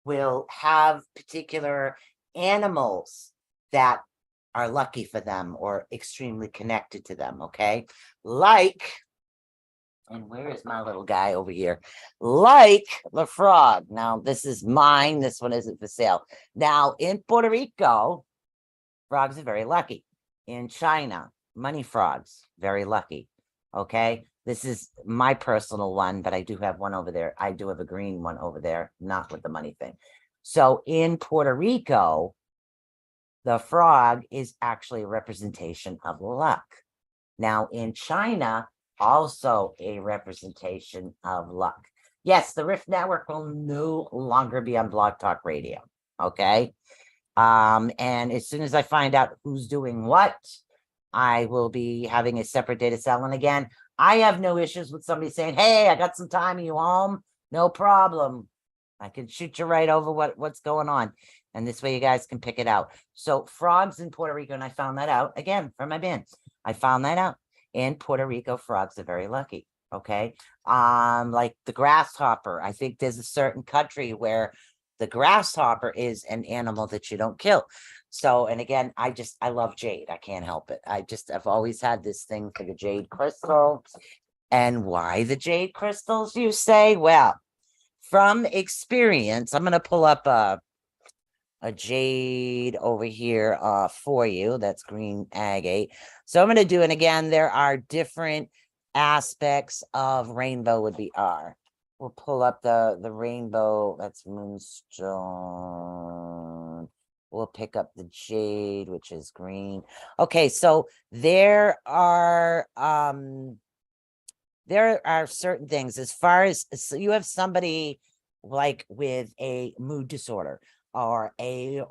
will have particular animals that are lucky for them or extremely connected to them. Okay. Like, and where is my little guy over here? Like the frog. Now, this is mine. This one isn't for sale. Now, in Puerto Rico, frogs are very lucky. In China, money frogs, very lucky. Okay. This is my personal one, but I do have one over there. I do have a green one over there, not with the money thing. So in Puerto Rico, the frog is actually a representation of luck. Now, in China, also a representation of luck. Yes, the Rift Network will no longer be on Blog Talk Radio. Okay. And as soon as I find out who's doing what, I will be having a separate data cell. And again, I have no issues with somebody saying, hey, I got some time. Are you home? No problem. I can shoot you right over what's going on. And this way you guys can pick it out. So frogs in Puerto Rico, and I found that out again from my band. I found that out. In Puerto Rico, frogs are very lucky. Okay. Like the grasshopper. I think there's a certain country where the grasshopper is an animal that you don't kill. So, and again, I love jade. I can't help it. I've always had this thing for the jade crystal. And why the jade crystals, you say? Well, from experience, I'm going to pull up a jade over here for you. That's green agate. So I'm going to do, and again, there are different aspects of rainbow would be R. We'll pull up the rainbow. That's moonstone. We'll pick up the jade, which is green. Okay, so there are certain things as far as, so you have somebody like with a mood disorder or a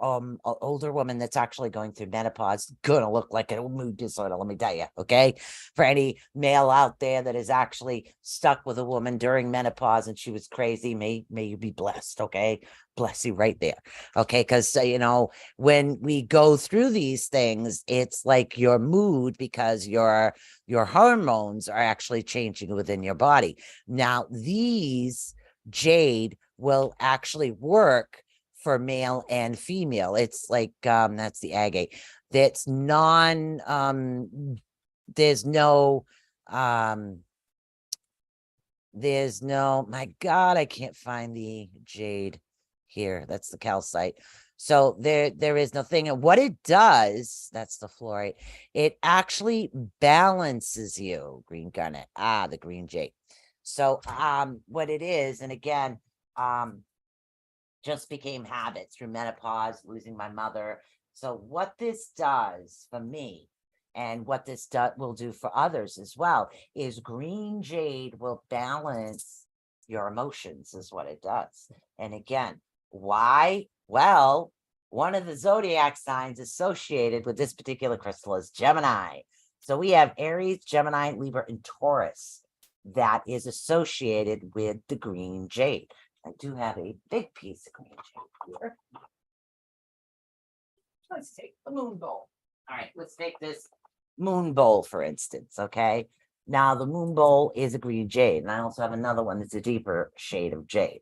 older woman that's actually going through menopause, gonna look like a mood disorder, let me tell you. Okay, for any male out there that is actually stuck with a woman during menopause and she was crazy, may you be blessed. Okay, bless you right there. Okay, because you know, when we go through these things, it's like your mood, because your hormones are actually changing within your body. Now, these jade will actually work for male and female. It's like that's the agate. That's there's no my God, I can't find the jade here. That's the calcite. So there is no thing. And what it does, that's the fluorite, it actually balances you. Green garnet. The green jade. So what it is, and again, just became habit through menopause, losing my mother. So what this does for me, and what this will do for others as well, is green jade will balance your emotions, is what it does. And again, why? Well, one of the zodiac signs associated with this particular crystal is Gemini. So we have Aries, Gemini, Libra, and Taurus that is associated with the green jade. I do have a big piece of green jade here. Let's take the moon bowl. All right, let's take this moon bowl, for instance. Okay. Now, the moon bowl is a green jade, and I also have another one that's a deeper shade of jade.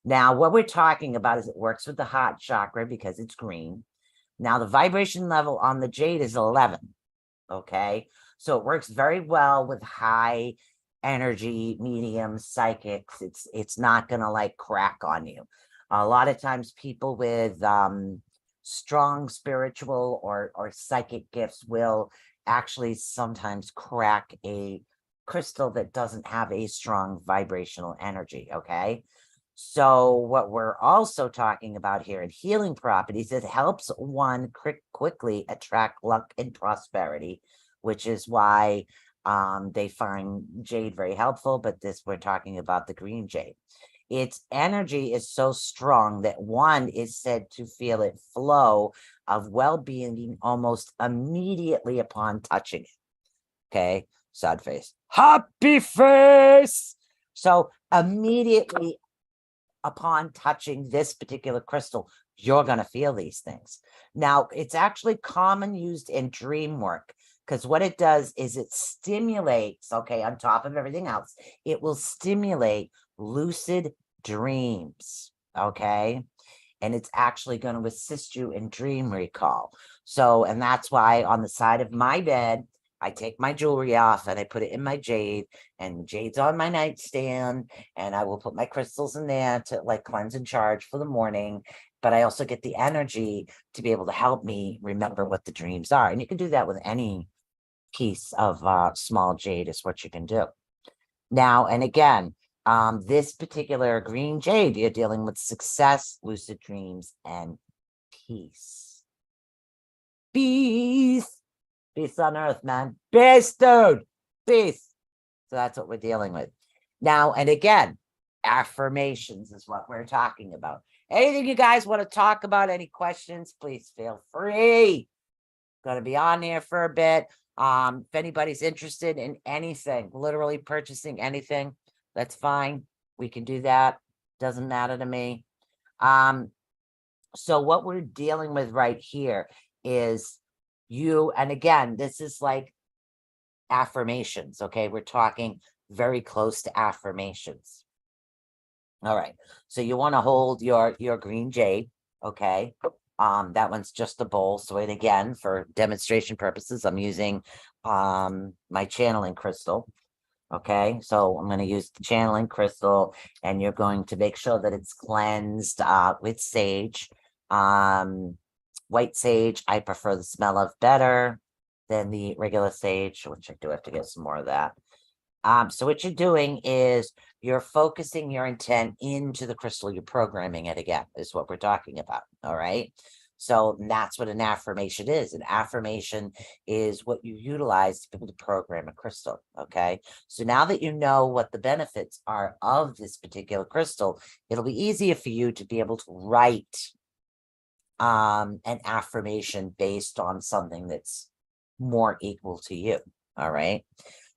Now, what we're talking about is it works with the heart chakra because it's green. Now, the vibration level on the jade is 11. Okay. So it works very well with high energy, medium, psychics. It's not going to like crack on you. A lot of times people with strong spiritual or psychic gifts will actually sometimes crack a crystal that doesn't have a strong vibrational energy. Okay. So what we're also talking about here in healing properties, it helps one quickly attract luck and prosperity, which is why they find jade very helpful. But this, we're talking about the green jade. Its energy is so strong that one is said to feel it flow of well-being almost immediately upon touching it. Okay, sad face, happy face. So immediately upon touching this particular crystal, you're going to feel these things. Now, it's actually common used in dream work, because what it does is it stimulates, okay, on top of everything else, it will stimulate lucid dreams, okay? And it's actually going to assist you in dream recall. So, and that's why on the side of my bed, I take my jewelry off and I put it in my jade, and jade's on my nightstand, and I will put my crystals in there to like cleanse and charge for the morning. But I also get the energy to be able to help me remember what the dreams are. And you can do that with any piece of small jade is what you can do. Now, and again, this particular green jade, you're dealing with success, lucid dreams, and peace. Peace. Peace on earth, man. Peace, dude. Peace. So that's what we're dealing with. Now, and again, affirmations is what we're talking about. Anything you guys want to talk about, any questions, please feel free. Going to be on there for a bit. If anybody's interested in anything, literally purchasing anything, that's fine. We can do that. Doesn't matter to me. So what we're dealing with right here is you, and again, this is like affirmations. Okay. We're talking very close to affirmations. All right. So you want to hold your green jade. Okay. That one's just a bowl. So, and again, for demonstration purposes, I'm using my channeling crystal. Okay, so I'm going to use the channeling crystal, and you're going to make sure that it's cleansed with sage. White sage, I prefer the smell of better than the regular sage, which I do have to get some more of that. So what you're doing is you're focusing your intent into the crystal. You're programming it again, is what we're talking about. All right. So that's what an affirmation is. An affirmation is what you utilize to be able to program a crystal. Okay. So now that you know what the benefits are of this particular crystal, it'll be easier for you to be able to write an affirmation based on something that's more equal to you. All right.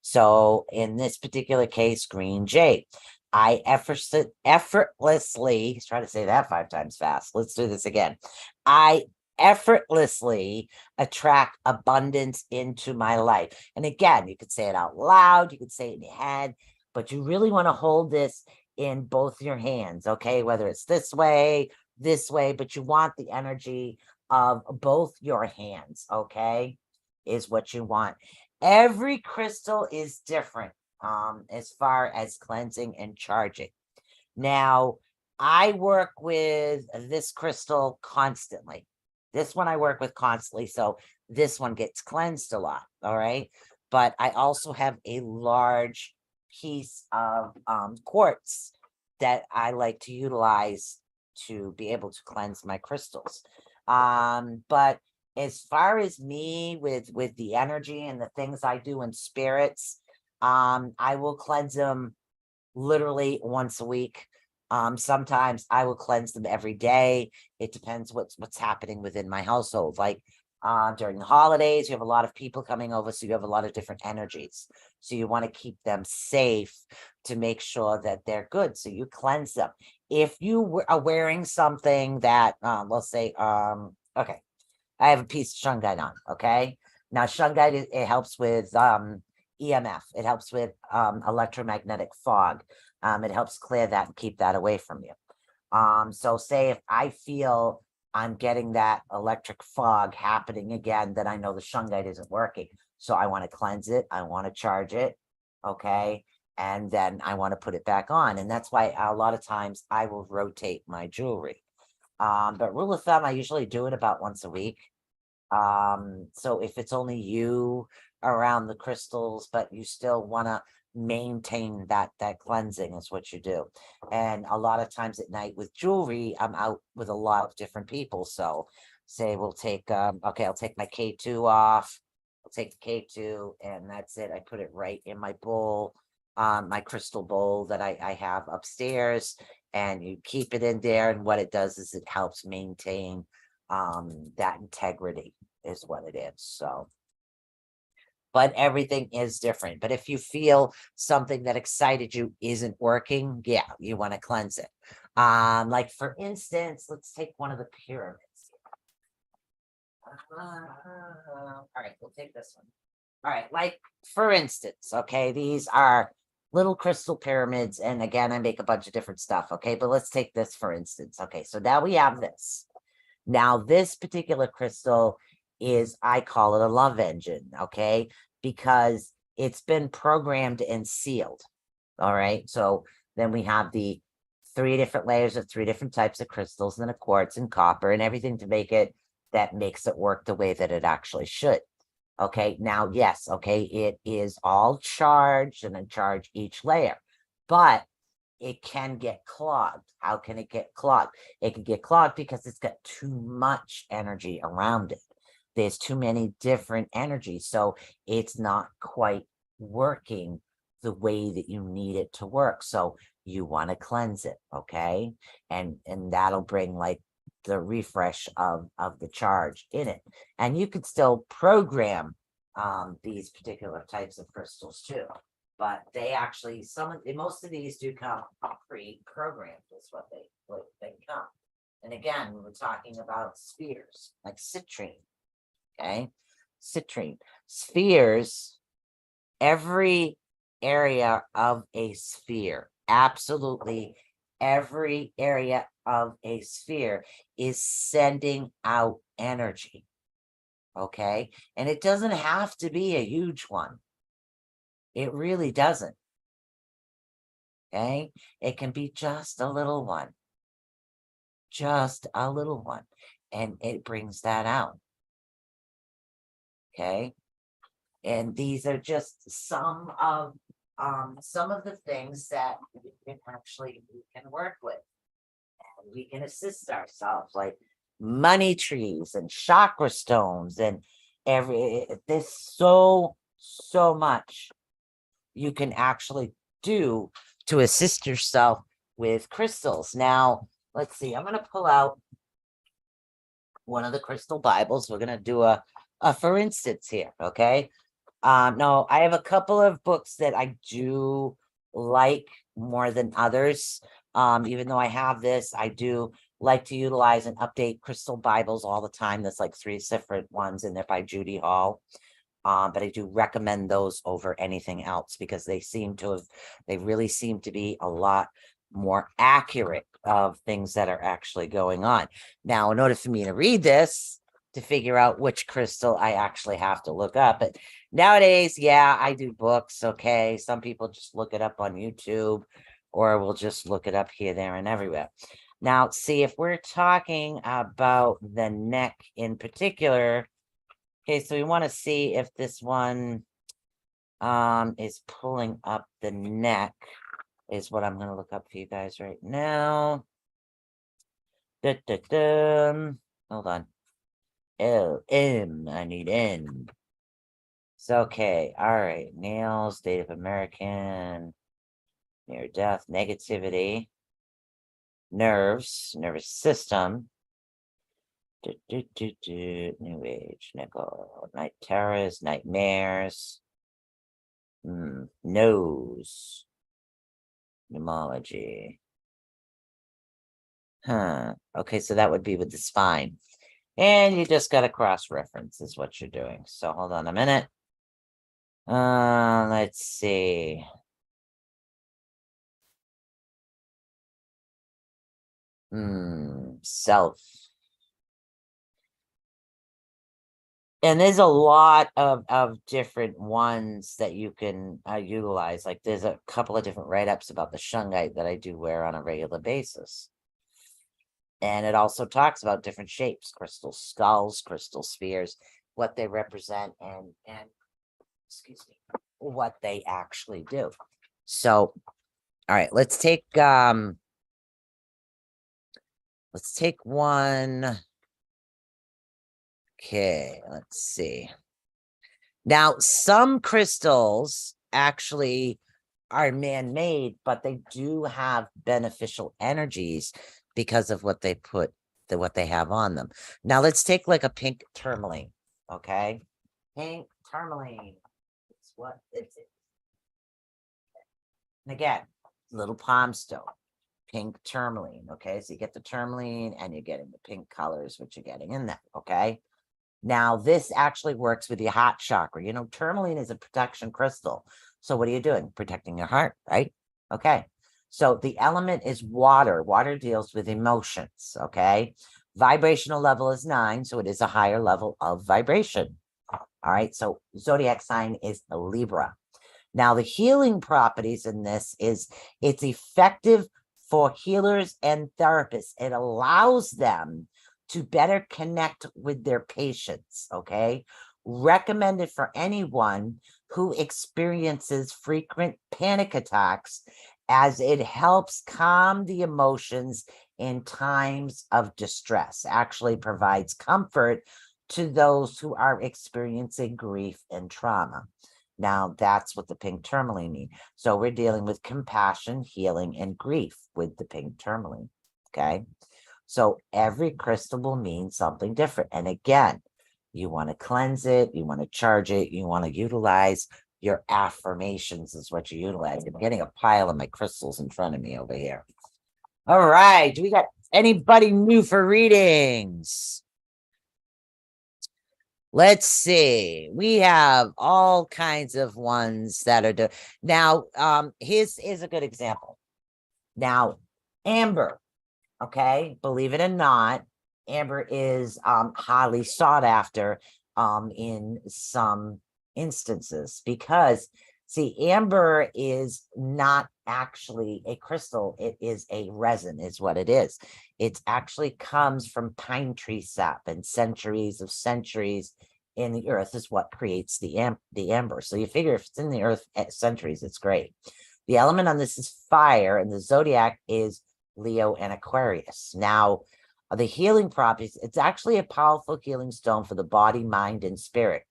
So in this particular case, green jade, I effortlessly, try to say that 5 times fast. Let's do this again. I effortlessly attract abundance into my life. And again, you could say it out loud, you could say it in your head, but you really want to hold this in both your hands, okay? Whether it's this way, but you want the energy of both your hands, okay? Is what you want. Every crystal is different as far as cleansing and charging. Now, I work with this crystal constantly. This one I work with constantly, so this one gets cleansed a lot, all right? But I also have a large piece of quartz that I like to utilize to be able to cleanse my crystals. But as far as me with the energy and the things I do in spirits, I will cleanse them literally once a week. Sometimes I will cleanse them every day. It depends what's happening within my household. Like during the holidays, you have a lot of people coming over, so you have a lot of different energies. So you want to keep them safe to make sure that they're good. So you cleanse them. If you are wearing something that, let's say, okay, I have a piece of shungite on, okay? Now, shungite, it helps with EMF. It helps with electromagnetic fog. It helps clear that and keep that away from you. So say if I feel I'm getting that electric fog happening again, then I know the shungite isn't working. So I want to cleanse it. I want to charge it, okay? And then I want to put it back on. And that's why a lot of times I will rotate my jewelry. But rule of thumb, I usually do it about once a week. So if it's only you around the crystals, but you still want to maintain that cleansing is what you do. And a lot of times at night with jewelry, I'm out with a lot of different people. So say we'll take okay, I'll take my K2 off. I'll take the K2 and that's it. I put it right in my bowl, my crystal bowl that I have upstairs, and you keep it in there. And what it does is it helps maintain that integrity is what it is. So, but everything is different. But if you feel something that excited you isn't working, yeah, you want to cleanse it. Like for instance, let's take one of the pyramids. All right, we'll take this one. All right, like for instance, okay, these are little crystal pyramids, and again, I make a bunch of different stuff, okay, but let's take this for instance. Okay, so now we have this. Now, this particular crystal is, I call it a love engine, okay, because it's been programmed and sealed. All right, so then we have the 3 different layers of 3 different types of crystals, and a quartz and copper and everything to make it that makes it work the way that it actually should. Okay, now, yes, okay, it is all charged and then charge each layer, but it can get clogged. How can it get clogged? It can get clogged because it's got too much energy around it. There's too many different energies, so it's not quite working the way that you need it to work. So you want to cleanse it, okay? And that'll bring like the refresh of the charge in it. And you could still program these particular types of crystals too, but they actually, most of these do come pre-programmed is what they come. And again, we're talking about spheres like citrine. Okay, citrine spheres, every area of a sphere, absolutely every area of a sphere is sending out energy. Okay, and it doesn't have to be a huge one. It really doesn't. Okay, it can be just a little one, and it brings that out. Okay, and these are just some of the things that we can work with. And we can assist ourselves, like money trees and chakra stones, and there's so much you can actually do to assist yourself with crystals. Now, let's see, I'm going to pull out one of the crystal Bibles. We're going to do a for instance here, okay? No, I have a couple of books that I do like more than others. Even though I have this, I do like to utilize and update crystal Bibles all the time. There's like 3 different ones in there by Judy Hall. But I do recommend those over anything else because they really seem to be a lot more accurate of things that are actually going on. Now, in order for me to read this, to figure out which crystal I actually have to look up. But nowadays, yeah, I do books. Okay. Some people just look it up on YouTube, or we'll just look it up here, there, and everywhere. Now, see, if we're talking about the neck in particular, okay, so we want to see if this one is pulling up the neck, is what I'm going to look up for you guys right now. Hold on. I need N. It's okay. All right. Nails, Native American, near death, negativity, nerves, nervous system. New age, nickel, night terrors, nightmares, nose, pneumology. Okay, so that would be with the spine. And you just got to cross-reference is what you're doing. So hold on a minute. Let's see. Self. And there's a lot of different ones that you can utilize. Like there's a couple of different write-ups about the shungite that I do wear on a regular basis. And it also talks about different shapes, crystal skulls, crystal spheres, what they represent, and excuse me, what they actually do. So, all right, let's take one. Okay, let's see. Now, some crystals actually are man-made, but they do have beneficial energies because of what they what they have on them. Now, let's take like a pink tourmaline, okay? Pink tourmaline. It's what it's. And again, little palm stone, pink tourmaline, okay? So you get the tourmaline and you're getting the pink colors, which you're getting in that, okay? Now, this actually works with your heart chakra. You know, tourmaline is a protection crystal. So what are you doing? Protecting your heart, right? Okay. So the element is water. Water deals with emotions, okay? Vibrational level is 9, so it is a higher level of vibration. All right. So zodiac sign is a Libra. Now, the healing properties in this is it's effective for healers and therapists. It allows them to better connect with their patients, okay? Recommended for anyone who experiences frequent panic attacks, as it helps calm the emotions in times of distress, actually provides comfort to those who are experiencing grief and trauma. Now, that's what the pink tourmaline means. So we're dealing with compassion, healing, and grief with the pink tourmaline, okay? So every crystal will mean something different. And again, you want to cleanse it, you want to charge it, you want to utilize your affirmations is what you utilize. I'm getting a pile of my crystals in front of me over here. All right. Do we got anybody new for readings? Let's see. We have all kinds of ones that are now. His is a good example. Now, amber. Okay, believe it or not, amber is highly sought after in some instances because see, amber is not actually a crystal, it is a resin, is what it is. It actually comes from pine tree sap, and centuries of centuries in the earth is what creates the amber. So you figure if it's in the earth centuries, it's great. The element on this is fire, and the zodiac is Leo and Aquarius. Now, the healing properties, it's actually a powerful healing stone for the body, mind, and spirit.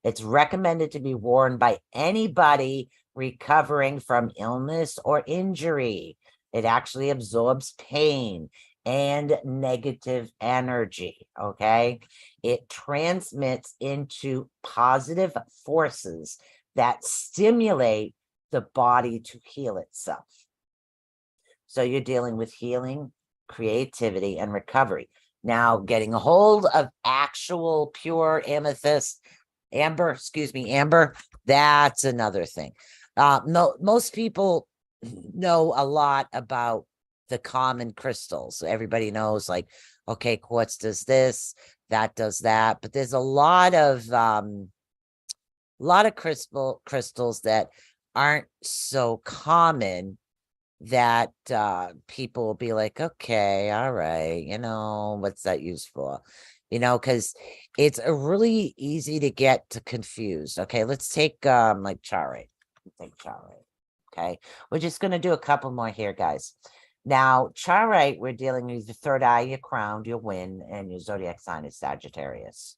It's recommended to be worn by anybody recovering from illness or injury. It actually absorbs pain and negative energy, okay? It transmits into positive forces that stimulate the body to heal itself. So you're dealing with healing, creativity, and recovery. Now, getting a hold of actual pure amber, that's another thing. No, most people know a lot about the common crystals. Everybody knows, like, okay, quartz does this, that does that, but there's a lot of crystals that aren't so common that people will be like, okay, all right, what's that used for? Because it's really easy to get confused. Okay, let's take like charite. Take charite. Okay, we're just going to do a couple more here, guys. Now, charite, we're dealing with the third eye, your crown, your wind, and your zodiac sign is Sagittarius.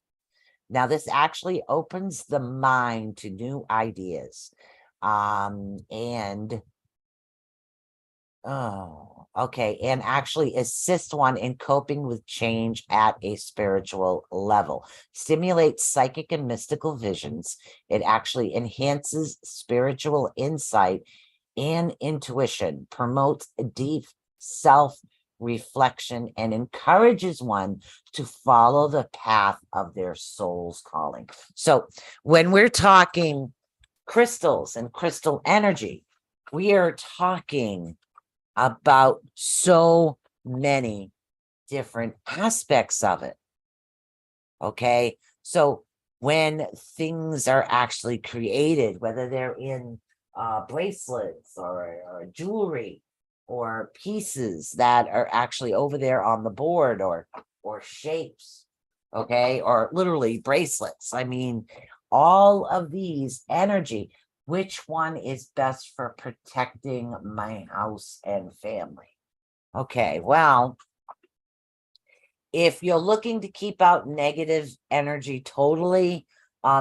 Now, this actually opens the mind to new ideas. And actually assist one in coping with change at a spiritual level. Stimulates psychic and mystical visions. It actually enhances spiritual insight and intuition, promotes deep self-reflection, and encourages one to follow the path of their soul's calling. So when we're talking crystals and crystal energy, we are talking about so many different aspects of it. Okay, so when things are actually created, whether they're in bracelets or jewelry, or pieces that are actually over there on the board, or shapes, okay, or literally bracelets. I mean, all of these energy, which one is best for protecting my house and family? Okay, well, if you're looking to keep out negative energy totally,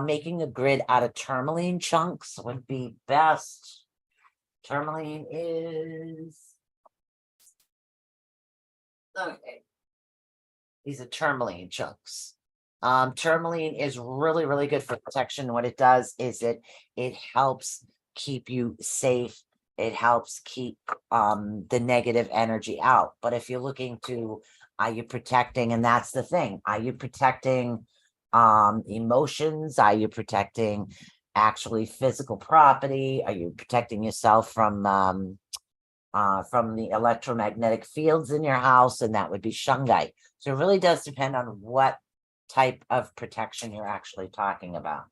making a grid out of tourmaline chunks would be best. Tourmaline is, okay, these are tourmaline chunks. Tourmaline is really, really good for protection. What it does is it helps keep you safe. It helps keep the negative energy out. But if you're looking to, are you protecting? And that's the thing. Are you protecting emotions? Are you protecting actually physical property? Are you protecting yourself from the electromagnetic fields in your house? And that would be shungite. So it really does depend on what type of protection you're actually talking about.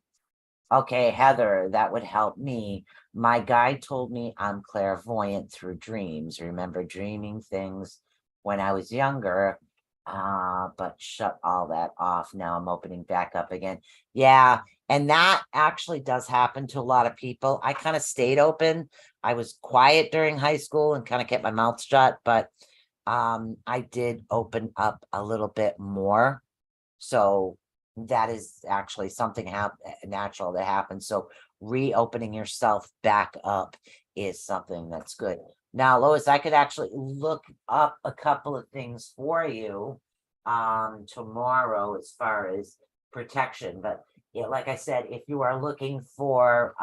Okay, Heather, that would help me. My guide told me I'm clairvoyant through dreams. Remember dreaming things when I was younger, but shut all that off. Now I'm opening back up again. Yeah, and that actually does happen to a lot of people. I kind of stayed open. I was quiet during high school and kind of kept my mouth shut, but I did open up a little bit more. So that is actually something natural that happens. So reopening yourself back up is something that's good. Now, Lois, I could actually look up a couple of things for you tomorrow as far as protection. But yeah, like I said, if you are looking for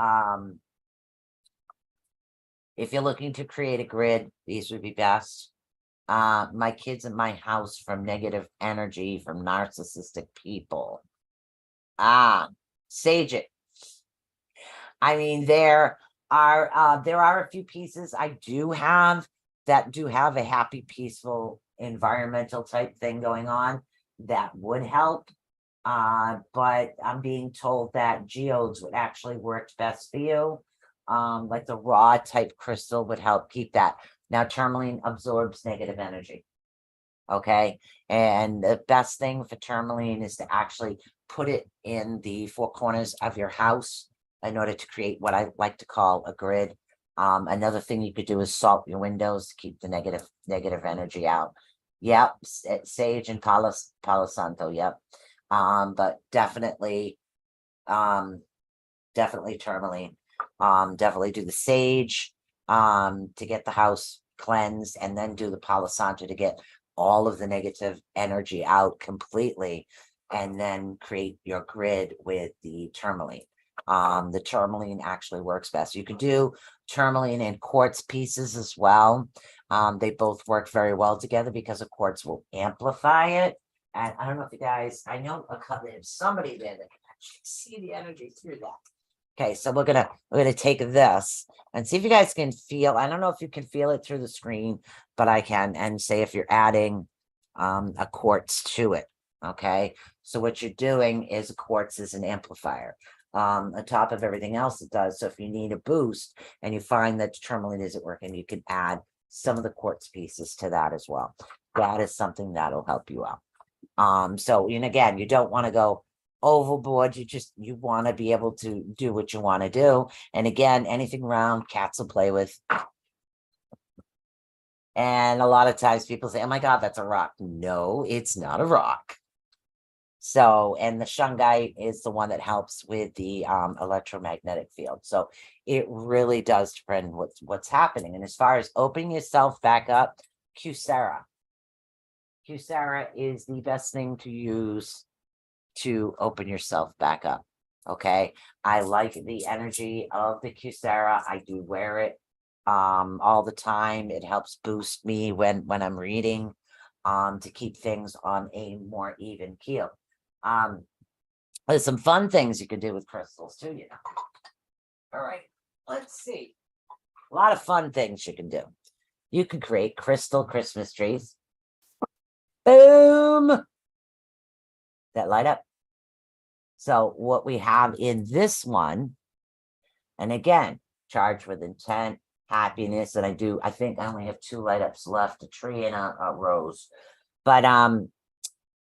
if you're looking to create a grid, these would be best. My kids in my house from negative energy from narcissistic people. Sage it. I mean, there are a few pieces I do have that do have a happy, peaceful, environmental type thing going on that would help. But I'm being told that geodes would actually work best for you. Like the raw type crystal would help keep that. Now, tourmaline absorbs negative energy. Okay. And the best thing for tourmaline is to actually put it in the four corners of your house in order to create what I like to call a grid. Another thing you could do is salt your windows to keep the negative energy out. Yep. Sage and Palo Santo. Yep. But definitely tourmaline. Definitely do the sage to get the house cleansed, and then do the Palo Santo to get all of the negative energy out completely, and then create your grid with the tourmaline. The tourmaline actually works best. You could do tourmaline and quartz pieces as well. They both work very well together because a quartz will amplify it. And I don't know if you guys, I know there's somebody there that can actually see the energy through that. Okay, so we're gonna take this and see if you guys can feel. I don't know if you can feel it through the screen, but I can, and say if you're adding a quartz to it. Okay, so what you're doing is a quartz is an amplifier on top of everything else it does. So if you need a boost and you find that tourmaline isn't working, you can add some of the quartz pieces to that as well. That is something that'll help you out. So, and again, you don't want to go overboard. You want to be able to do what you want to do. And again, anything round, cats will play with. And a lot of times people say, oh my God, that's a rock. No, it's not a rock. So, and the shungite is the one that helps with the electromagnetic field. So it really does depend what's happening. And as far as opening yourself back up, Kyocera is the best thing to use to open yourself back up. Okay, I like the energy of the Kyocera. I do wear it all the time. It helps boost me when I'm reading to keep things on a more even keel. There's some fun things you can do with crystals too, you know. All right, let's see. A lot of fun things you can do. You can create crystal Christmas trees. Boom! That light up. So what we have in this one, and again, charged with intent, happiness. And I think I only have 2 light ups left, a tree and a rose. But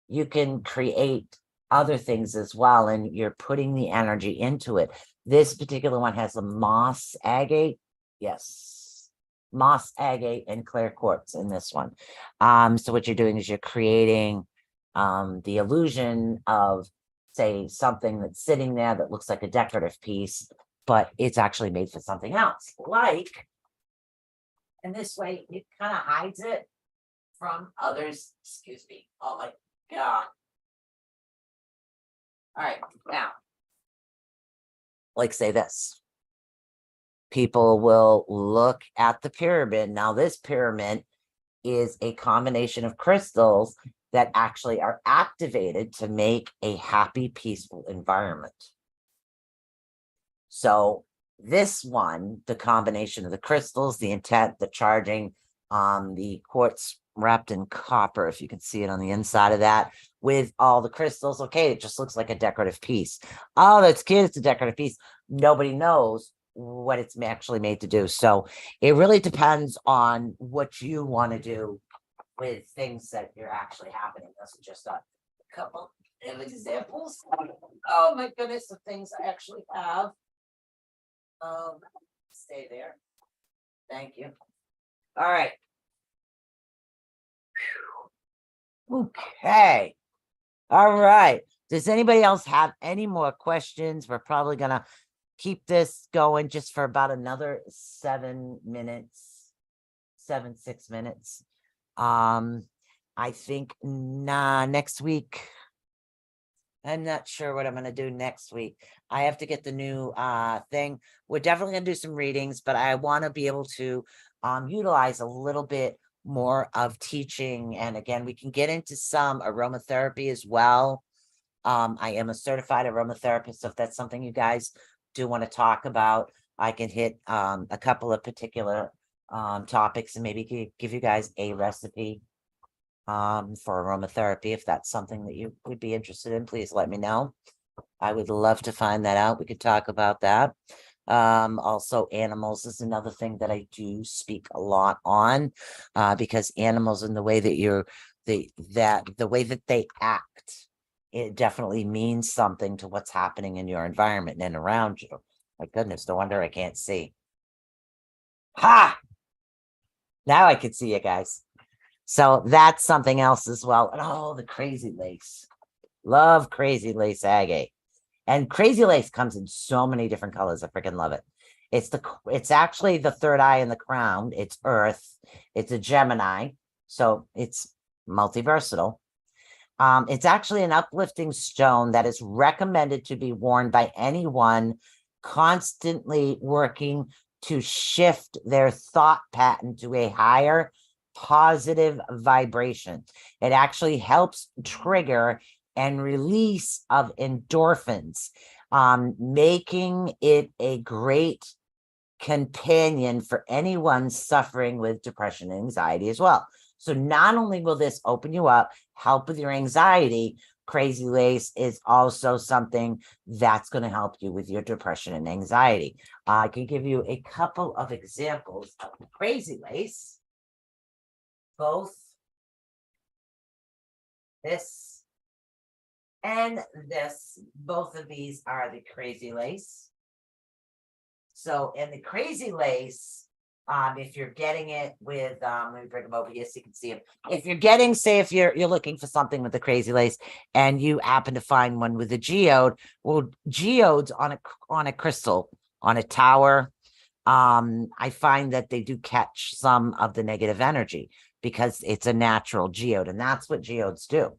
you can create other things as well, and you're putting the energy into it. This particular one has a moss agate. Yes, moss agate and clear quartz in this one. So what you're doing is you're creating the illusion of, say, something that's sitting there that looks like a decorative piece, but it's actually made for something else. Like, and this way it kind of hides it from others. Excuse me. Oh my God. All right, now, like, say this. People will look at the pyramid. Now, this pyramid is a combination of crystals that actually are activated to make a happy, peaceful environment. So this one, the combination of the crystals, the intent, the charging, the quartz wrapped in copper, if you can see it on the inside of that, with all the crystals. Okay, it just looks like a decorative piece. Oh, that's cute. It's a decorative piece. Nobody knows what it's actually made to do. So it really depends on what you want to do with things that you're actually happening. This is just a couple of examples. Oh my goodness, the things I actually have. Stay there. Thank you. All right. Okay. All right. Does anybody else have any more questions? We're probably gonna keep this going just for about another 7 minutes, 6 minutes. I think next week. I'm not sure what I'm going to do next week. I have to get the new thing. We're definitely going to do some readings, but I want to be able to utilize a little bit more of teaching. And again, we can get into some aromatherapy as well. I am a certified aromatherapist, so if that's something you guys do want to talk about, I can hit a couple of particular topics and maybe give you guys a recipe for aromatherapy. If that's something that you would be interested in, please let me know. I would love to find that out. We could talk about that. Also, animals is another thing that I do speak a lot on, because animals and the way that the way that they act, it definitely means something to what's happening in your environment and around you. My goodness, no wonder I can't see. Ha! Now I can see you guys. So that's something else as well. And oh, the crazy lace. Love crazy lace agate. And crazy lace comes in so many different colors. I freaking love it. It's actually the third eye in the crown. It's Earth. It's a Gemini. So it's multi-versatile. It's actually an uplifting stone that is recommended to be worn by anyone constantly working to shift their thought pattern to a higher positive vibration. It actually helps trigger and release of endorphins, making it a great companion for anyone suffering with depression and anxiety as well. So not only will this open you up, help with your anxiety, crazy lace is also something that's going to help you with your depression and anxiety. I can give you a couple of examples of the crazy lace. Both this and this, both of these are the crazy lace. So in the crazy lace, if you're getting it with let me bring them over here so you can see them. If you're getting, say, if you're looking for something with the crazy lace and you happen to find one with a geode, well, geodes on a crystal, on a tower, I find that they do catch some of the negative energy because it's a natural geode, and that's what geodes do.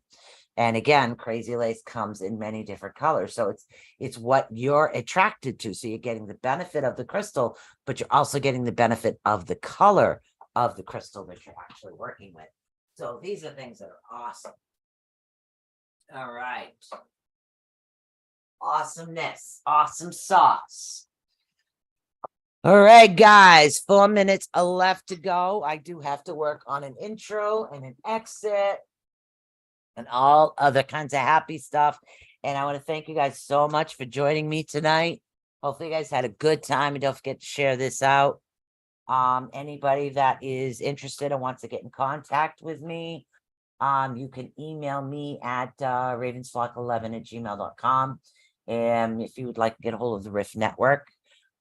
And again, crazy lace comes in many different colors. So it's what you're attracted to. So you're getting the benefit of the crystal, but you're also getting the benefit of the color of the crystal that you're actually working with. So these are things that are awesome. All right. Awesomeness. Awesome sauce. All right, guys, 4 minutes left to go. I do have to work on an intro and an exit and all other kinds of happy stuff. And I want to thank you guys so much for joining me tonight. Hopefully you guys had a good time, and don't forget to share this out. Anybody that is interested and wants to get in contact with me, you can email me at ravensflock11@gmail.com. And if you would like to get a hold of the Rift Network,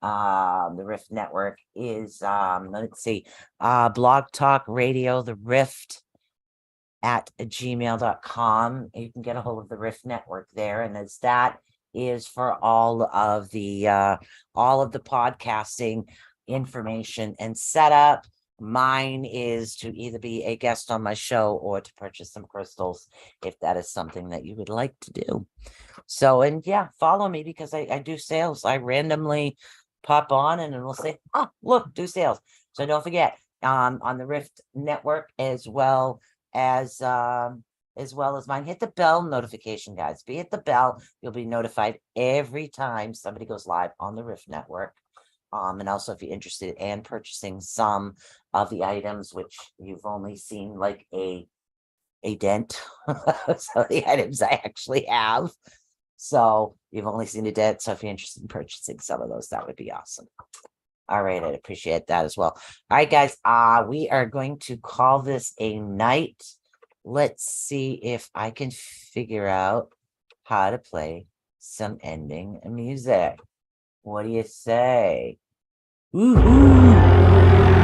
the Rift Network is let's see, Blog Talk Radio, the Rift at gmail.com. You can get a hold of the Rift Network there, and as that is for all of the podcasting information and setup. Mine is to either be a guest on my show or to purchase some crystals if that is something that you would like to do. So, and yeah, follow me because I do sales. I randomly pop on and it'll say, oh, look, do sales. So don't forget, on the Rift Network as well as mine, hit the bell notification, guys. Be at the bell. You'll be notified every time somebody goes live on the Rift Network. And also if you're interested in purchasing some of the items, which you've only seen like a dent. So the items I actually have. So you've only seen a dent. So if you're interested in purchasing some of those, that would be awesome. All right, I'd appreciate that as well. All right, guys, we are going to call this a night. Let's see if I can figure out how to play some ending music. What do you say? Woohoo!